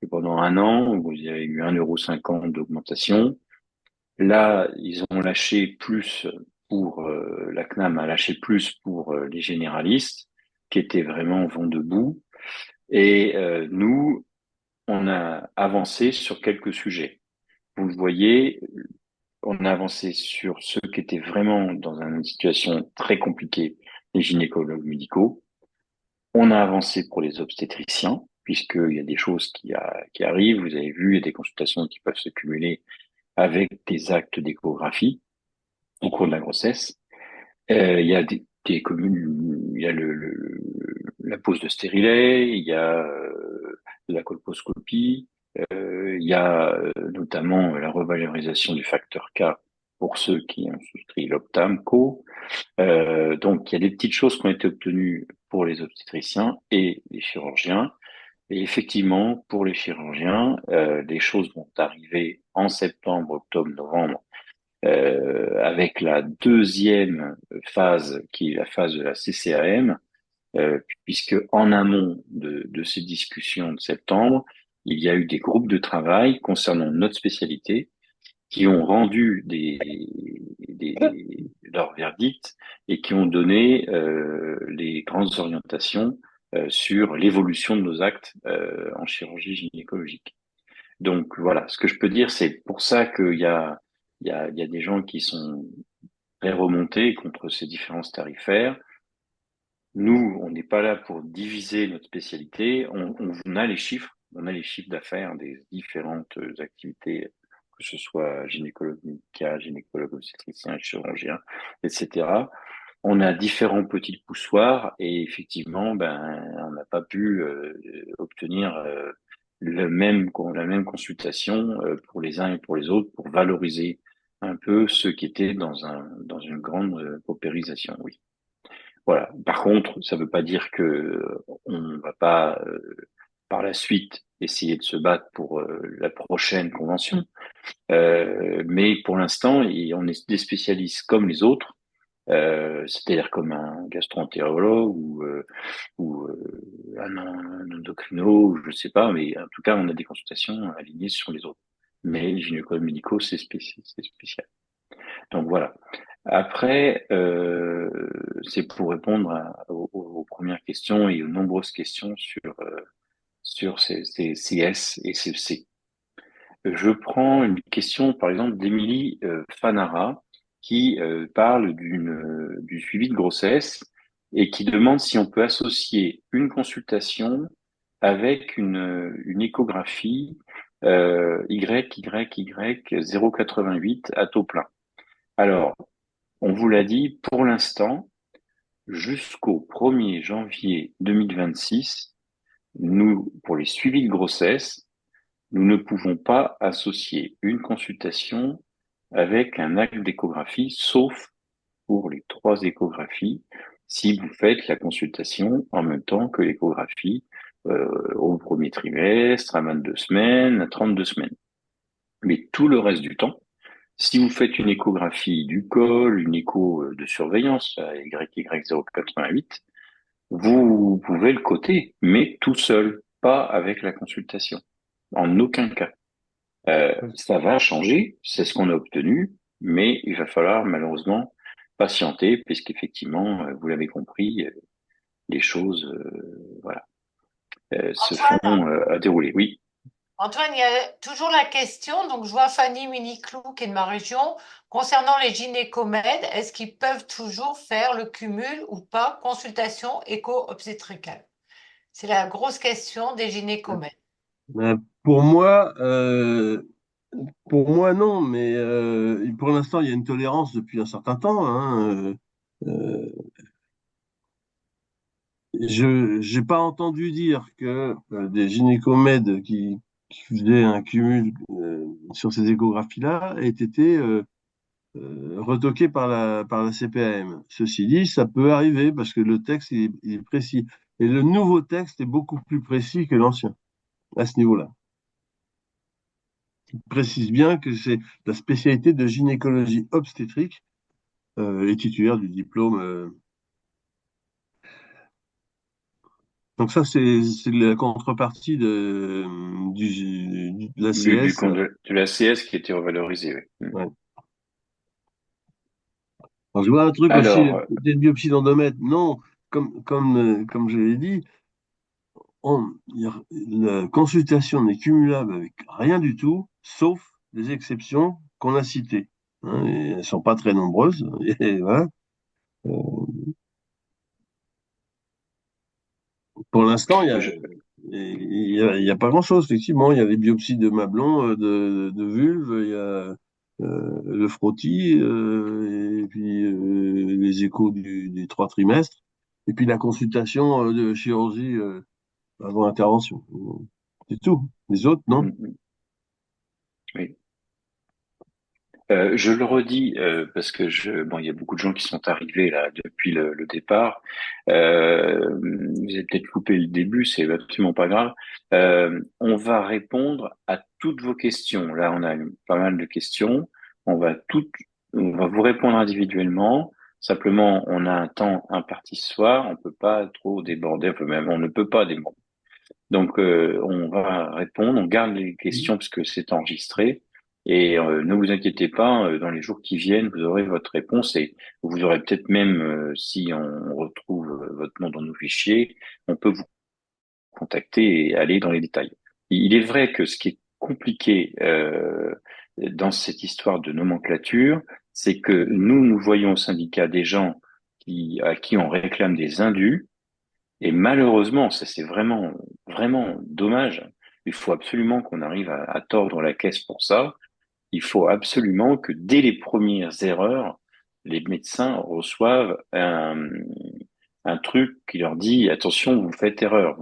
pendant un an, où il y a eu 1,50 € d'augmentation. Là, ils ont lâché plus pour, la CNAM a lâché plus pour les généralistes, qui étaient vraiment vent debout. Et nous, on a avancé sur quelques sujets. Vous le voyez, on a avancé sur ceux qui étaient vraiment dans une situation très compliquée, les gynécologues médicaux. On a avancé pour les obstétriciens, puisqu'il y a des choses qui arrivent. Vous avez vu, il y a des consultations qui peuvent se cumuler avec des actes d'échographie au cours de la grossesse. Il y a des communes, il y a la pose de stérilet, il y a la colposcopie, il y a notamment la revalorisation du facteur K pour ceux qui ont souscrit l'Optamco. Donc, il y a des petites choses qui ont été obtenues pour les obstétriciens et les chirurgiens. Et effectivement, pour les chirurgiens, les choses vont arriver en septembre, octobre, novembre, avec la deuxième phase, qui est la phase de la CCAM, puisque en amont de ces discussions de septembre, il y a eu des groupes de travail concernant notre spécialité qui ont rendu leurs verdicts et qui ont donné les grandes orientations sur l'évolution de nos actes en chirurgie gynécologique. Donc voilà, ce que je peux dire, c'est pour ça qu'il y a des gens qui sont très remontés contre ces différences tarifaires. Nous, on n'est pas là pour diviser notre spécialité. On a les chiffres, on a les chiffres d'affaires des différentes activités, que ce soit gynécologue médical, gynécologue obstétricien, chirurgien, etc. On a différents petits poussoirs et effectivement, ben, on n'a pas pu obtenir la même consultation pour les uns et pour les autres pour valoriser un peu ceux qui étaient dans une grande paupérisation. Oui. Voilà. Par contre, ça ne veut pas dire que on ne va pas par la suite essayer de se battre pour la prochaine convention. Mais pour l'instant, on est des spécialistes comme les autres, c'est-à-dire comme un gastro-entérologue ou un endocrino, ou je sais pas, mais en tout cas, on a des consultations alignées sur les autres. Mais les gynécologues médicaux, c'est spécial. Donc voilà. Après, c'est pour répondre aux premières questions et aux nombreuses questions sur ces CS et CFC. Je prends une question, par exemple, d'Émilie Fanara, qui parle du suivi de grossesse et qui demande si on peut associer une consultation avec une échographie YYY 088 à taux plein. Alors, on vous l'a dit, pour l'instant, jusqu'au 1er janvier 2026, nous, pour les suivis de grossesse, nous ne pouvons pas associer une consultation avec un acte d'échographie, sauf pour les 3 échographies, si vous faites la consultation en même temps que l'échographie au 1er trimestre, à 22 semaines, à 32 semaines. Mais tout le reste du temps, si vous faites une échographie du col, une écho de surveillance à YY088, vous pouvez le coter, mais tout seul, pas avec la consultation. En aucun cas. Ça va changer, c'est ce qu'on a obtenu, mais il va falloir malheureusement patienter, puisqu'effectivement, vous l'avez compris, les choses, voilà, se font Antoine, à dérouler. Oui. Antoine, il y a toujours la question, donc je vois Fanny Miniclou qui est de ma région, concernant les gynécomèdes, est-ce qu'ils peuvent toujours faire le cumul ou pas consultation éco-obstétricale? C'est la grosse question des gynécomèdes. Ben, pour moi, non, mais pour l'instant, il y a une tolérance depuis un certain temps, hein. Euh, je n'ai pas entendu dire que des gynécomèdes qui faisaient un cumul sur ces échographies-là aient été retoqué par la CPAM. Ceci dit, ça peut arriver parce que le texte il est précis. Et le nouveau texte est beaucoup plus précis que l'ancien à ce niveau-là. Il précise bien que c'est la spécialité de gynécologie obstétrique et titulaire du diplôme. Donc ça, c'est la contrepartie de l'ACS. De la CS qui était revalorisée, oui. Ouais. Alors, je vois un truc aussi, Alors, des biopsies d'endomètre. Non, comme je l'ai dit, la consultation n'est cumulable avec rien du tout, sauf les exceptions qu'on a citées. Hein, et elles ne sont pas très nombreuses. Et voilà. Euh, Pour l'instant, je- il y a pas grand-chose. Effectivement, il y a les biopsies de mamelon, de vulve, il y a le frottis, et puis les échos des 3 trimestres, et puis la consultation de chirurgie avant intervention. C'est tout. Les autres, non? oui. Je le redis parce que bon, il y a beaucoup de gens qui sont arrivés là depuis le départ. Vous avez peut-être coupé le début, c'est absolument pas grave. On va répondre à toutes vos questions. Là, on a pas mal de questions. On va vous répondre individuellement. Simplement, on a un temps imparti ce soir. On peut pas trop déborder, enfin même on ne peut pas déborder. Donc, on va répondre, on garde les questions parce que c'est enregistré. Et ne vous inquiétez pas, dans les jours qui viennent, vous aurez votre réponse et vous aurez peut-être même, si on retrouve votre nom dans nos fichiers, on peut vous contacter et aller dans les détails. Il est vrai que ce qui est compliqué dans cette histoire de nomenclature, c'est que nous voyons au syndicat des gens à qui on réclame des indus, et malheureusement, ça c'est vraiment, vraiment dommage. Il faut absolument qu'on arrive à tordre la caisse pour ça. Il faut absolument que dès les premières erreurs, les médecins reçoivent un truc qui leur dit, attention, vous faites erreur,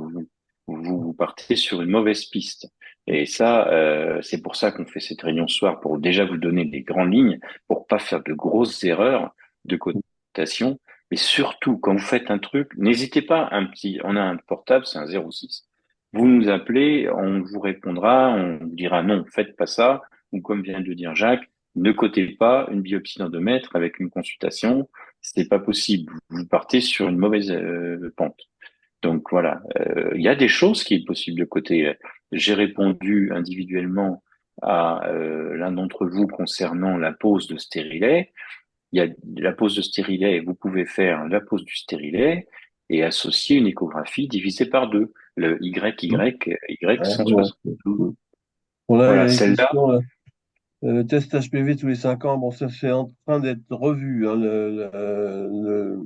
vous partez sur une mauvaise piste. Et ça, c'est pour ça qu'on fait cette réunion ce soir, pour déjà vous donner des grandes lignes, pour pas faire de grosses erreurs de cotation. Mais surtout, quand vous faites un truc, n'hésitez pas, on a un portable, c'est un 06. Vous nous appelez, on vous répondra, on vous dira non, faites pas ça, ou comme vient de le dire Jacques, ne cotez pas une biopsie d'endomètre avec une consultation, c'est pas possible. Vous partez sur une mauvaise pente. Donc voilà, il y a des choses qui est possible de coter. J'ai répondu individuellement à l'un d'entre vous concernant la pose de stérilet. Il y a la pose de stérilet, vous pouvez faire la pose du stérilet et associer une échographie divisée par deux, le YY Ouais, voilà. 160. Bon, là, il y Voilà, a une celle-là, question. Là. Test HPV tous les 5 ans. Bon, ça, c'est en train d'être revu. Hein, le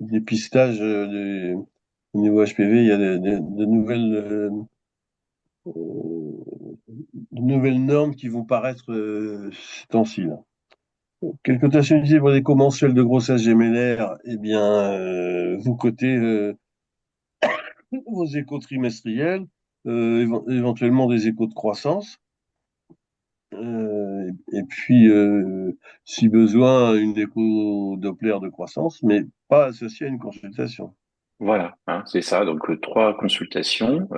dépistage au niveau HPV, il y a de nouvelles normes qui vont paraître ces temps-ci, là. Quelle cotation utilisée pour les échos mensuels de grossesse gémellaire? Eh bien, vous cotez vos échos trimestriels, éventuellement des échos de croissance, et puis, si besoin, une écho Doppler de croissance, mais pas associée à une consultation. voilà, hein, c'est ça. Donc 3 consultations,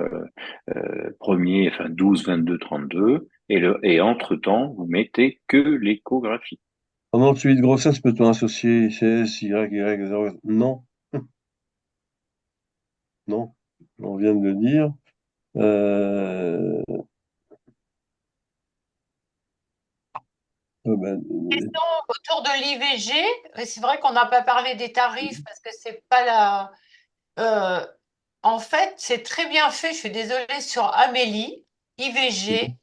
premier, enfin 12, 22, 32, et entre-temps, vous mettez que l'échographie. Pendant le suivi de grossesse, peut-on associer CS, Y, 0? Non, non, on vient de le dire. Euh, ben, Question autour de l'IVG. Et c'est vrai qu'on n'a pas parlé des tarifs parce que c'est pas la. euh, En fait, c'est très bien fait. Je suis désolée sur Amélie, IVG,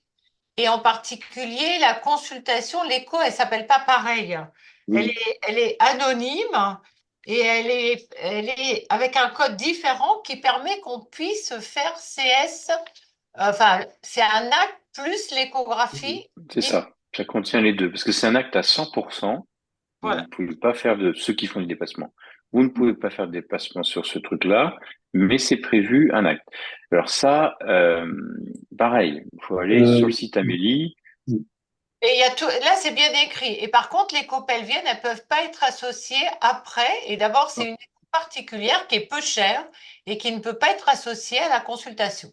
et en particulier la consultation, l'écho, elle s'appelle pas pareil. Oui, Elle est anonyme et elle est avec un code différent qui permet qu'on puisse faire CS. Enfin, c'est un acte plus l'échographie. c'est Et ça. Ça contient les deux, parce que c'est un acte à 100%. Vous ne voilà. pouvez pas faire de ceux qui font des dépassements. Vous ne pouvez pas faire de dépassement sur ce truc-là, mais c'est prévu un acte. Alors ça, pareil, il faut aller sur euh, le site Amélie. Et il y a tout, là, c'est bien écrit. Et par contre, les copelviennes, elles peuvent pas être associées après. Et d'abord, c'est une écho particulière qui est peu chère et qui ne peut pas être associée à la consultation.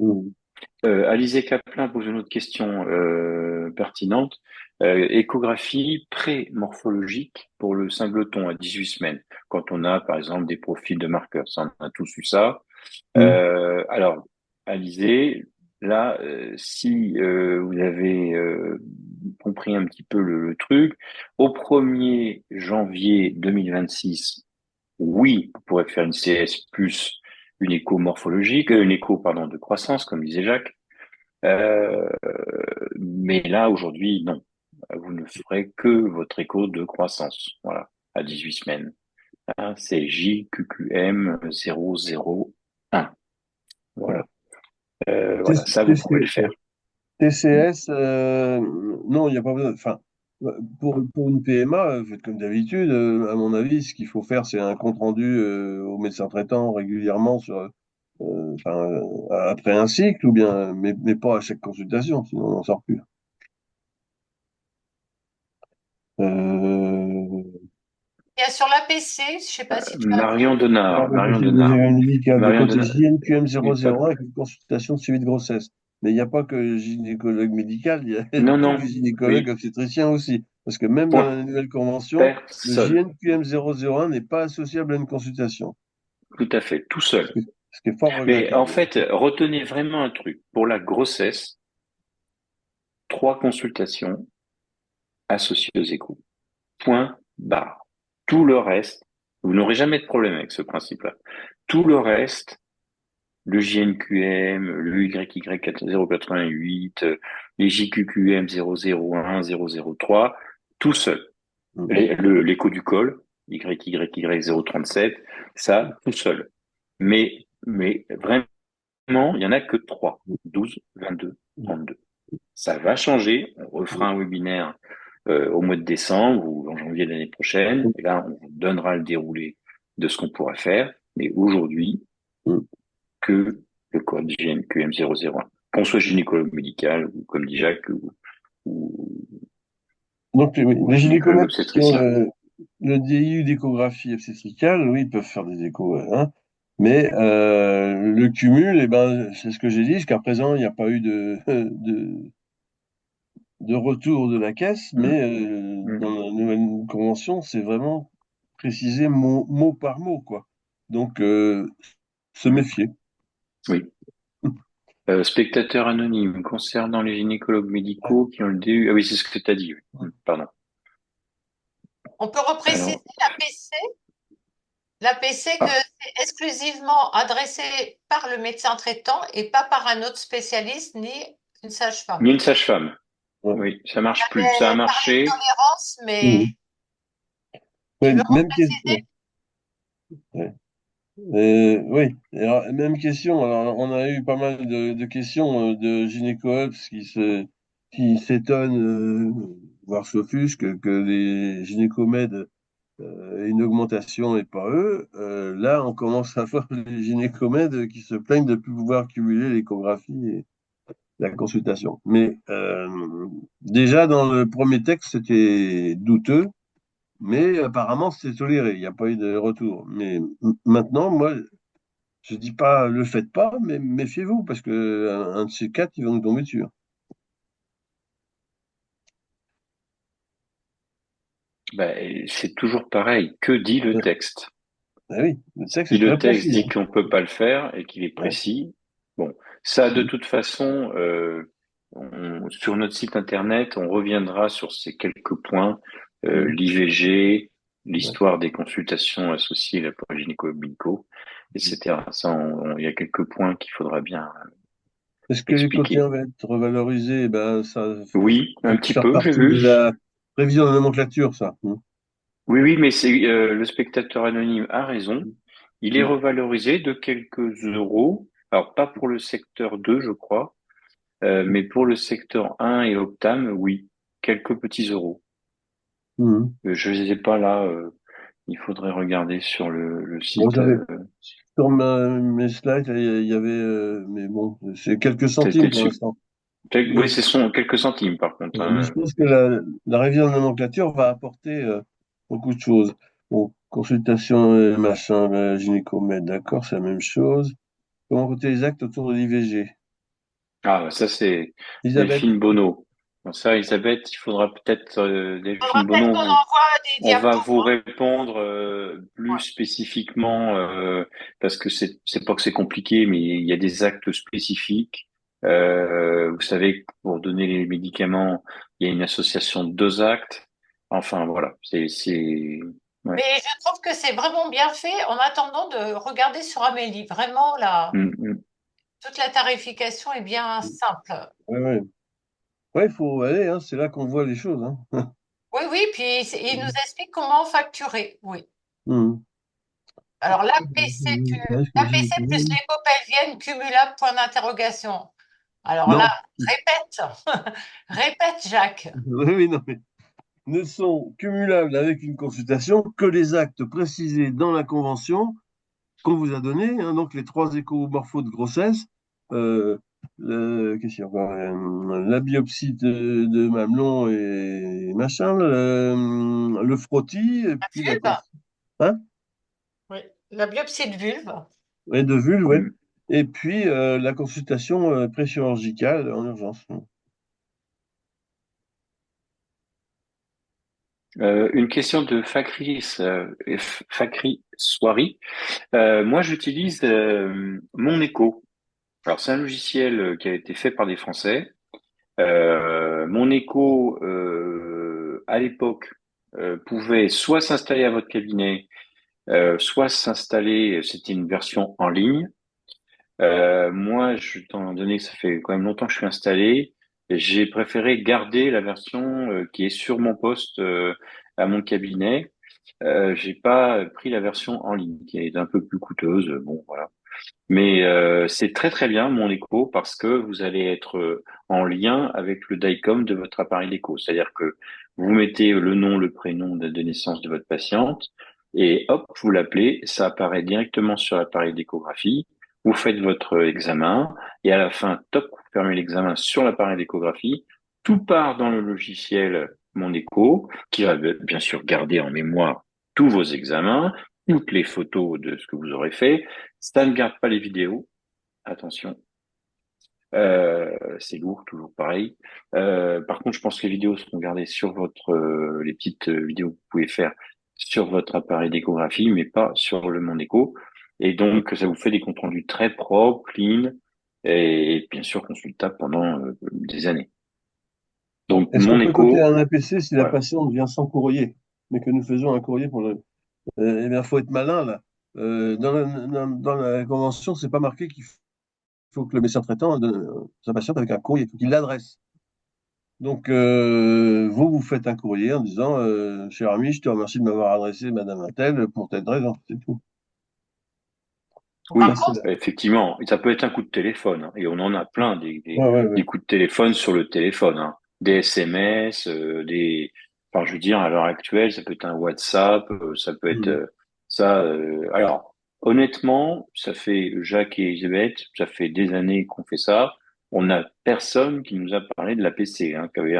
Mhm. Alizé Kaplan pose une autre question pertinente. Échographie pré-morphologique pour le singleton à 18 semaines, quand on a par exemple des profils de marqueurs. Ça, on a tous eu ça. Mhm. Alors, Alizé, là, si vous avez compris un petit peu le truc, au 1er janvier 2026, oui, vous pourrez faire une CS plus une écho morphologique, une écho, pardon, de croissance, comme disait Jacques. Euh, mais là, aujourd'hui, non. Vous ne ferez que votre écho de croissance. Voilà, à 18 semaines. Hein, c'est JQQM 001. Voilà. Voilà, ça, vous pouvez le faire. TCS, non, il n'y a pas besoin. Enfin, pour une PMA, faites comme d'habitude. À mon avis, ce qu'il faut faire, c'est un compte rendu au médecin traitant régulièrement enfin, après un cycle, ou bien, mais pas à chaque consultation, sinon on n'en sort plus. Euh, Il y a sur l'APC, je ne sais pas si tu as vu. Marion Denard, Avec le Marion suivi des Denard, erreurs médicales, de Marion côté Denard, JNQM oui, pas, 001 avec une consultation de suivi de grossesse. Mais il n'y a pas que le gynécologue médical, il y a non, tous non, les gynécologues oui, obstétriciens aussi. Parce que même dans point, la nouvelle convention, le personne, JNQM 001 n'est pas associable à une consultation. tout à fait, tout seul. Ce qui est fort Mais en regrettable. fait, retenez vraiment un truc. Pour la grossesse, 3 consultations associées aux échos. Point barre. Tout le reste, vous n'aurez jamais de problème avec ce principe-là. Tout le reste, le JNQM, le YY088, les JQQM 001, 003, tout seul. Mm. L'écho du col, YYY 037, ça, tout seul. Mais vraiment, il y en a que 3. 12, 22, 32. Ça va changer. On refera un webinaire au mois de décembre ou en janvier de l'année prochaine. Et là, on vous donnera le déroulé de ce qu'on pourra faire. Mais aujourd'hui, Mm. que le code GNQM001. Qu'on soit gynécologue médical, ou comme dit Jacques, ou, Donc, oui, ou les gynécologue gynécomètres qui ont obstétricien. le DIU d'échographie obstétricale, oui, ils peuvent faire des échos, hein. Mais le cumul, eh ben, c'est ce que j'ai dit, jusqu'à présent, il n'y a pas eu de retour de la caisse, Mm, mais mm. dans la nouvelle convention, c'est vraiment précisé mot par mot, quoi. Donc, se Mm. méfier. Oui. Spectateur anonyme, concernant les gynécologues Ouais. médicaux qui ont le DU. Ah oui, c'est ce que tu as dit. Oui. Pardon. On peut repréciser Alors, l'APC que ah, c'est exclusivement adressé par le médecin traitant et pas par un autre spécialiste ni une il y sage-femme. a une sage-femme. Ouais. Oui, ça marche plus. Ça a J'avais parlé de marché. tolérance, mais Mhm. tu Ouais, veux même repréciser? question. Ouais. Oui, alors, même question. Alors, on a eu pas mal de questions de gynécologues qui s'étonnent, voire s'offusquent que les gynécomèdes aient une augmentation et pas eux. Là, on commence à voir les gynécomèdes qui se plaignent de ne plus pouvoir cumuler l'échographie et la consultation. Mais déjà, dans le premier texte, c'était douteux. Mais apparemment, c'est toléré. Il n'y a pas eu de retour. Mais maintenant, moi, je dis pas le faites pas, mais méfiez-vous parce que un de ces quatre, ils vont nous tomber dessus. Ben, c'est toujours pareil. Que dit le texte? Ah oui, le texte Si c'est le très texte précis, dit hein. qu'on peut pas le faire et qu'il est Ouais. précis, bon, ça de Mm. toute façon, sur notre site internet, on reviendra sur ces quelques points, Mm. l'IVG, Ouais. l'histoire des consultations associées à la gynéco-médico, etc. Ça, il y a quelques points qu'il faudra bien Est-ce que les expliquer. cotéens vont être revalorisés? Eh ben, Oui, ça un peut petit faire peu, j'ai partie de vu. la révision de la nomenclature, ça. Mm. Oui, oui, mais c'est le spectateur anonyme a raison. Il est Mm. revalorisé de quelques euros. Alors pas pour le secteur 2, je crois, mais pour le secteur 1 et Optam, oui, quelques petits euros. Mm. Je les ai pas là. Il faudrait regarder sur le Bon, site. j'avais sur mes slides, il y avait, mais bon, c'est quelques T'as été centimes pour dessus. l'instant. Oui, ce sont quelques centimes par contre, Mais je hein. pense que la révision de nomenclature va apporter beaucoup de choses. Bon, consultation, machin, gynécomètre, d'accord, c'est la même chose. Comment compter les actes autour de l'IVG? Ah, ça c'est Elisabeth, Delphine Bonneau. Bon, ça, Elisabeth, il faudra peut-être Il faudra Delphine peut-être Bonneau. qu'on envoie des On va diapos. vous répondre plus Ouais. spécifiquement parce que c'est pas que c'est compliqué, mais il y a des actes spécifiques. Vous savez, pour donner les médicaments, il y a une association de deux actes. Enfin voilà, ouais. Mais je trouve que c'est vraiment bien fait en attendant de regarder sur Amélie. Vraiment, Mm, mm. toute la tarification est bien simple. ouais, ouais. Ouais, il faut aller, hein, c'est là qu'on voit les choses. Hein. Oui, oui, puis il nous explique comment facturer. Oui. Mhm. Alors, l'APC plus l'éco pelvienne cumulable, point d'interrogation. Alors là, Non, répète, répète, Jacques. oui, oui, non, mais ne sont cumulables avec une consultation que les actes précisés dans la convention qu'on vous a donnée, hein, donc les trois échomorphos de grossesse, euh, qu'est-ce qu'il y a encore, la biopsie de mamelon et machin, le frottis, et La puis vulve, hein, oui. La biopsie de vulve. et de vulve, ouais. Mm. Et puis la consultation préchirurgicale en urgence. Une question de Fakri Soiri. Moi, j'utilise Mon Écho. Alors, c'est un logiciel qui a été fait par des Français. Mon Écho, à l'époque, pouvait soit s'installer à votre cabinet, soit s'installer, c'était une version en ligne. Moi, étant donné que ça fait quand même longtemps que je suis installé, j'ai préféré garder la version qui est sur mon poste à mon cabinet. J'ai pas pris la version en ligne, qui est un peu plus coûteuse. Bon, voilà. Mais c'est très très bien mon écho parce que vous allez être en lien avec le DICOM de votre appareil d'écho. C'est-à-dire que vous mettez le nom, le prénom de naissance de votre patiente et hop, vous l'appelez, ça apparaît directement sur l'appareil d'échographie. Vous faites votre examen et à la fin, top, vous fermez l'examen sur l'appareil d'échographie. Tout part dans le logiciel Mon Écho qui va bien sûr garder en mémoire tous vos examens, toutes les photos de ce que vous aurez fait. Ça ne garde pas les vidéos, attention. C'est lourd, toujours pareil. Par contre, je pense que les vidéos seront gardées sur les petites vidéos que vous pouvez faire sur votre appareil d'échographie, mais pas sur le Mon Écho. Et donc, ça vous fait des comptes rendus très propres, clean, et bien sûr consultables pendant des années. Donc, Est-ce qu'on Mon peut coter Écho, un APC si la voilà. patiente vient sans courrier, mais que nous faisons un courrier pour le... eh bien, il faut être malin, là. Dans la convention, c'est pas marqué qu'il faut que le médecin traitant donne sa patiente avec un courrier, il faut qu'il l'adresse. Donc, vous faites un courrier en disant cher ami, je te remercie de m'avoir adressé Madame Attel pour telle raison, c'est tout. Ça, Par Oui, c'est contre, là. effectivement, ça peut être un coup de téléphone, hein, et on en a plein Ouais, ouais, ouais. des coups de téléphone sur le téléphone, hein. Des SMS, enfin, je veux dire, à l'heure actuelle, ça peut être un WhatsApp, ça peut être Mhm. ça. Alors, honnêtement, ça fait Jacques et Elisabeth, ça fait des années qu'on fait ça. On n'a personne qui nous a parlé de la PC, hein, qui avait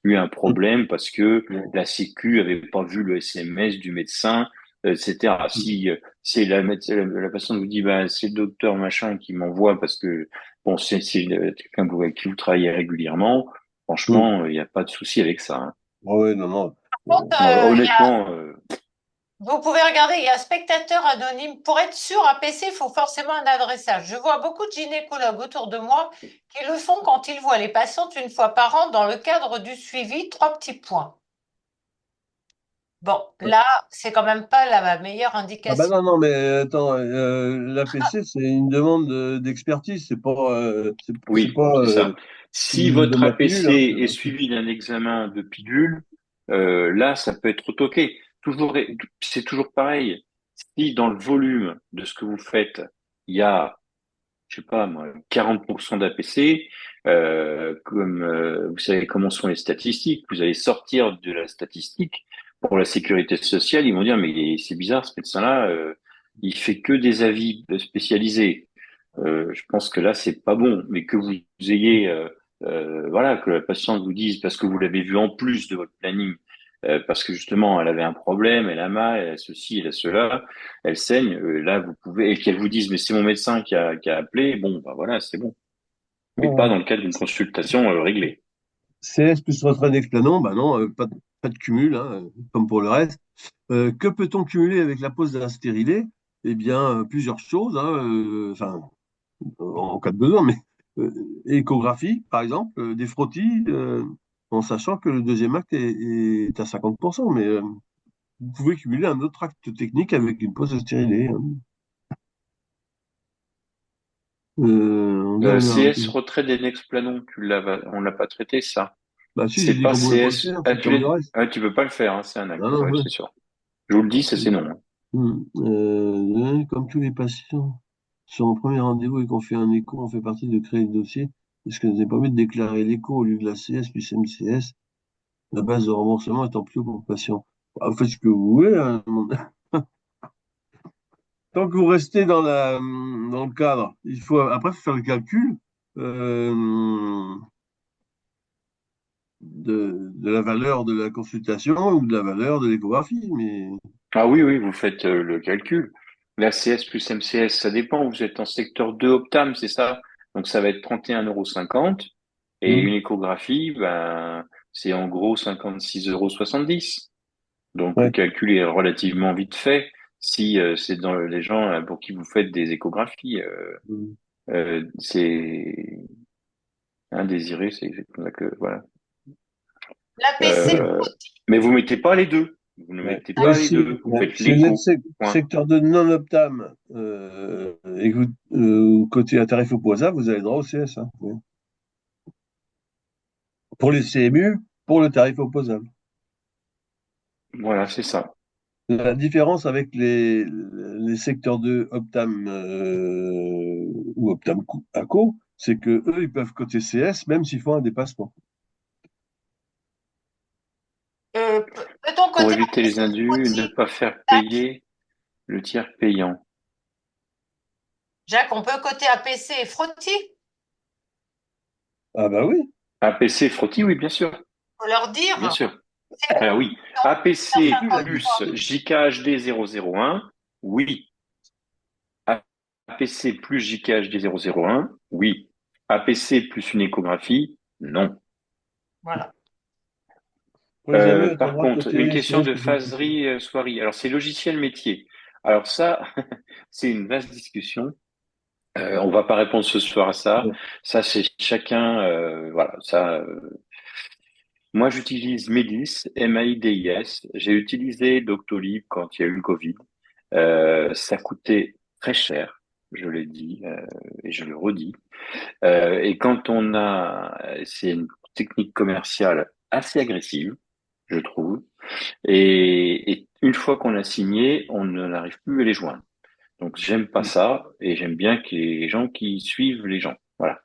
eu un problème parce que Mhm. la Sécu avait pas vu le SMS du médecin, etc. Si c'est la personne vous dit bah c'est le docteur machin qui m'envoie parce que bon c'est quelqu'un avec qui vous travaillez régulièrement, Mhm. franchement il n'y a pas de souci avec ça, hein. Ouais, ouais, non, non. contre, Honnêtement vous pouvez regarder, il y a spectateur anonyme. Pour être sûr, un PC, il faut forcément un adressage. Je vois beaucoup de gynécologues autour de moi qui le font quand ils voient les patientes une fois par an dans le cadre du suivi. Trois petits points. Bon, là, c'est quand même pas la meilleure Ah bah indication. non, non, mais attends, l'APC, c'est une demande d'expertise, c'est oui pas c'est ça. il Si vous donne votre la pilule, APC hein. est suivi d'un examen de pilule, là ça peut être toqué. Toujours c'est toujours pareil. Si dans le volume de ce que vous faites il y a je sais pas moi, 40% d'APC, comme vous savez comment sont les statistiques, vous allez sortir de la statistique pour la sécurité sociale, ils vont dire mais c'est bizarre ce médecin-là, il fait que des avis spécialisés. Je pense que là c'est pas bon, mais que vous ayez voilà, que la patiente vous dise parce que vous l'avez vu en plus de votre planning, parce que justement elle avait un problème, elle a mal, elle a ceci, elle a cela, elle saigne. Là, vous pouvez et qu'elle vous dise mais c'est mon médecin qui a appelé. Bon, bah voilà, c'est bon, mais pas Ouais. dans le cadre d'une consultation réglée. CS plus retrait d'explanon, bah non, pas de cumul, hein, comme pour le reste. Que peut-on cumuler avec la pose d'un stérilet? Eh bien, plusieurs choses, hein, enfin, en cas de besoin, mais euh, échographie, par exemple, des frottis, en sachant que le deuxième acte est à 50%, mais vous pouvez cumuler un autre acte technique avec une pose de stérilet, hein. On donne CS retrait des nexplanon, on l'a pas traité ça. bah si, j'ai C'est dit pas qu'on pouvait pas le CS. faire, c'est comme le reste. Tu peux pas le faire, hein, c'est un Ah acte, non, ouais, ouais. c'est sûr. Je vous le dis, ça c'est non, hein. Comme tous les patients sont en premier rendez-vous et qu'on fait un écho, on fait partie de créer le dossier. Est-ce que vous n'avez pas envie de déclarer l'écho au lieu de la CS plus MCS, la base de remboursement étant plus haut pour le patient? Bah, vous faites ce que vous voulez, hein. Tant que vous restez dans le cadre, après faut faire le calcul euh, de la valeur de la consultation ou de la valeur de l'échographie. Mais Ah oui, oui, vous faites le calcul. La CS plus MCS, ça dépend. Vous êtes en secteur 2 Optam, c'est ça? Donc ça va être 31,50 € et hmm, une échographie, ben c'est en gros 56,70 €. Donc le ouais, calcul est relativement vite fait si c'est dans les gens pour qui vous faites des échographies. hmm. C'est indésiré, c'est comme ça que voilà. L'APC, Euh, mais vous mettez pas les deux. Vous ne Ouais. mettez Là pas les aussi, deux. Vous ouais. faites Si vous êtes l'écho. Point. secteur de non-optam et que vous côté à tarif opposable, vous avez le droit au CS, hein. Ouais. Pour les CMU, pour le tarif opposable. Voilà, c'est ça. La différence avec les secteurs de optam ou optam ACO, c'est que eux, ils peuvent coter CS même s'ils font un dépassement. de ton Pour côté, éviter les APC indus, ne frottis. pas faire Jacques, payer le tiers payant. Jacques, on peut coter APC et frottis. Ah bah oui. APC frottis, oui, bien sûr, Faut leur bien dire. sûr. C'est une Alors oui, question. Faire APC ça comme plus toi. JKHD 001, oui. APC plus JKHD 001, oui. APC plus une échographie, non. Voilà. Pour les AME, est-on Par droit de contre, une côté question CS de plus MPC? phaserie soirée. Alors c'est logiciel métier. Alors ça, c'est une vaste discussion. On va pas répondre ce soir à ça. Ouais. Ça, c'est chacun. Voilà. Ça. Moi, j'utilise Medis, MAIDIS. J'ai utilisé Doctolib quand il y a eu le Covid. Ça coûtait très cher. Je l'ai dit et je le redis. Et quand c'est une technique commerciale assez agressive, je trouve. Et une fois qu'on a signé, on n'arrive plus à les joindre. Donc j'aime pas ça et j'aime bien qu'il y ait les gens qui suivent les gens. Voilà.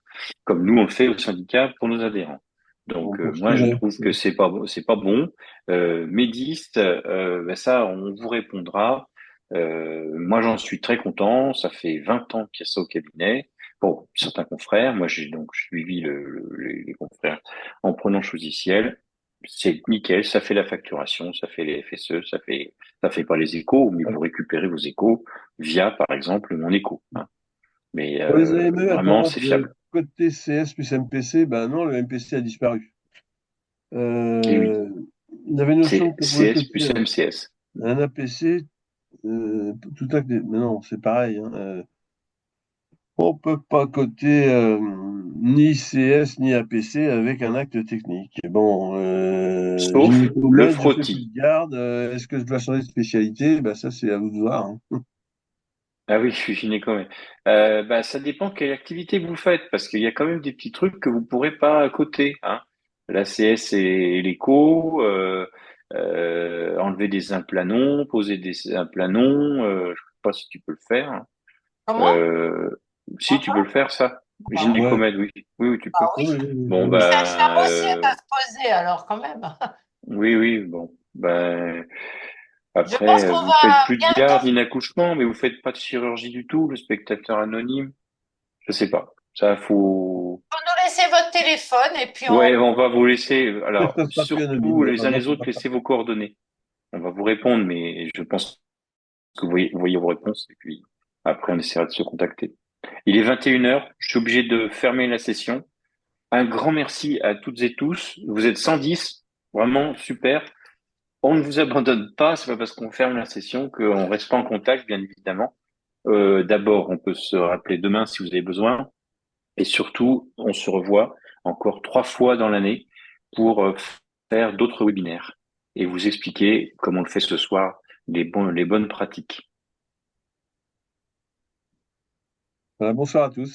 Comme nous on le fait au syndicat pour nos adhérents. Bon, Donc pour ce moi que je j'ai. trouve que c'est pas bon. Médiste, ben ça on vous répondra. Moi j'en suis très content. Ça fait 20 ans qu'il y a ça au cabinet. Bon, certains confrères, moi j'ai donc suivi les confrères en prenant Choisiciel. C'est nickel, ça fait la facturation, ça fait les FSE, ça fait pas les échos, mais vous récupérez vos échos via, par exemple, mon écho, hein. Mais Pour les AME, est-on vraiment, droit c'est de fiable. côté CS plus MPC? Ben non, le MPC a disparu. Et oui, Euh, il avait notion c'est qu'on pouvait CS coter plus MCS. un APC, tout acte. Mais non, c'est pareil, hein. On peut pas coter ni CS ni APC avec un acte technique. Bon, Sauf le gynécomède, je fais plus frottis. de garde. Est-ce que je dois changer de spécialité? Ben ça, c'est à vous de voir, hein. Ah oui, je suis gynéco, mais bah, ça dépend quelle activité vous faites, parce qu'il y a quand même des petits trucs que vous pourrez pas coter, hein. La CS et l'écho, enlever des implanons, poser des implanons, je sais pas si tu peux le faire, hein. Comment? Euh, si tu peux Enfin, le faire, ça. bah oui. Ouais. Gynécomède, oui. Oui, oui, tu Bah peux. oui. Oui, oui, Bon, oui. C'est un charme ben, aussi à se poser, alors quand même. oui, oui, bon. Ben, Je pense après, qu'on vous faites va plus de bientôt garde ni d'accouchement, mais vous faites pas de chirurgie du tout, le spectateur anonyme. Je sais pas. Ça, faut. nous laisser votre téléphone et puis Ouais, on va vous laisser. Alors, Ça sera plus surtout anonyme, les uns les c'est autres, pas grave. laissez vos coordonnées. On va vous répondre, mais je pense que vous voyez vos réponses et puis après on essaiera de se contacter. Il est 21 heures. Je suis obligé de fermer la session. Un grand merci à toutes et tous. Vous êtes 110, vraiment super. On ne vous abandonne pas. C'est pas parce qu'on ferme la session qu'on reste pas en contact, bien évidemment. D'abord, on peut se rappeler demain si vous avez besoin. Et surtout, on se revoit encore 3 fois dans l'année pour faire d'autres webinaires et vous expliquer, comme on le fait ce soir, les bonnes pratiques. Voilà, bonsoir à tous.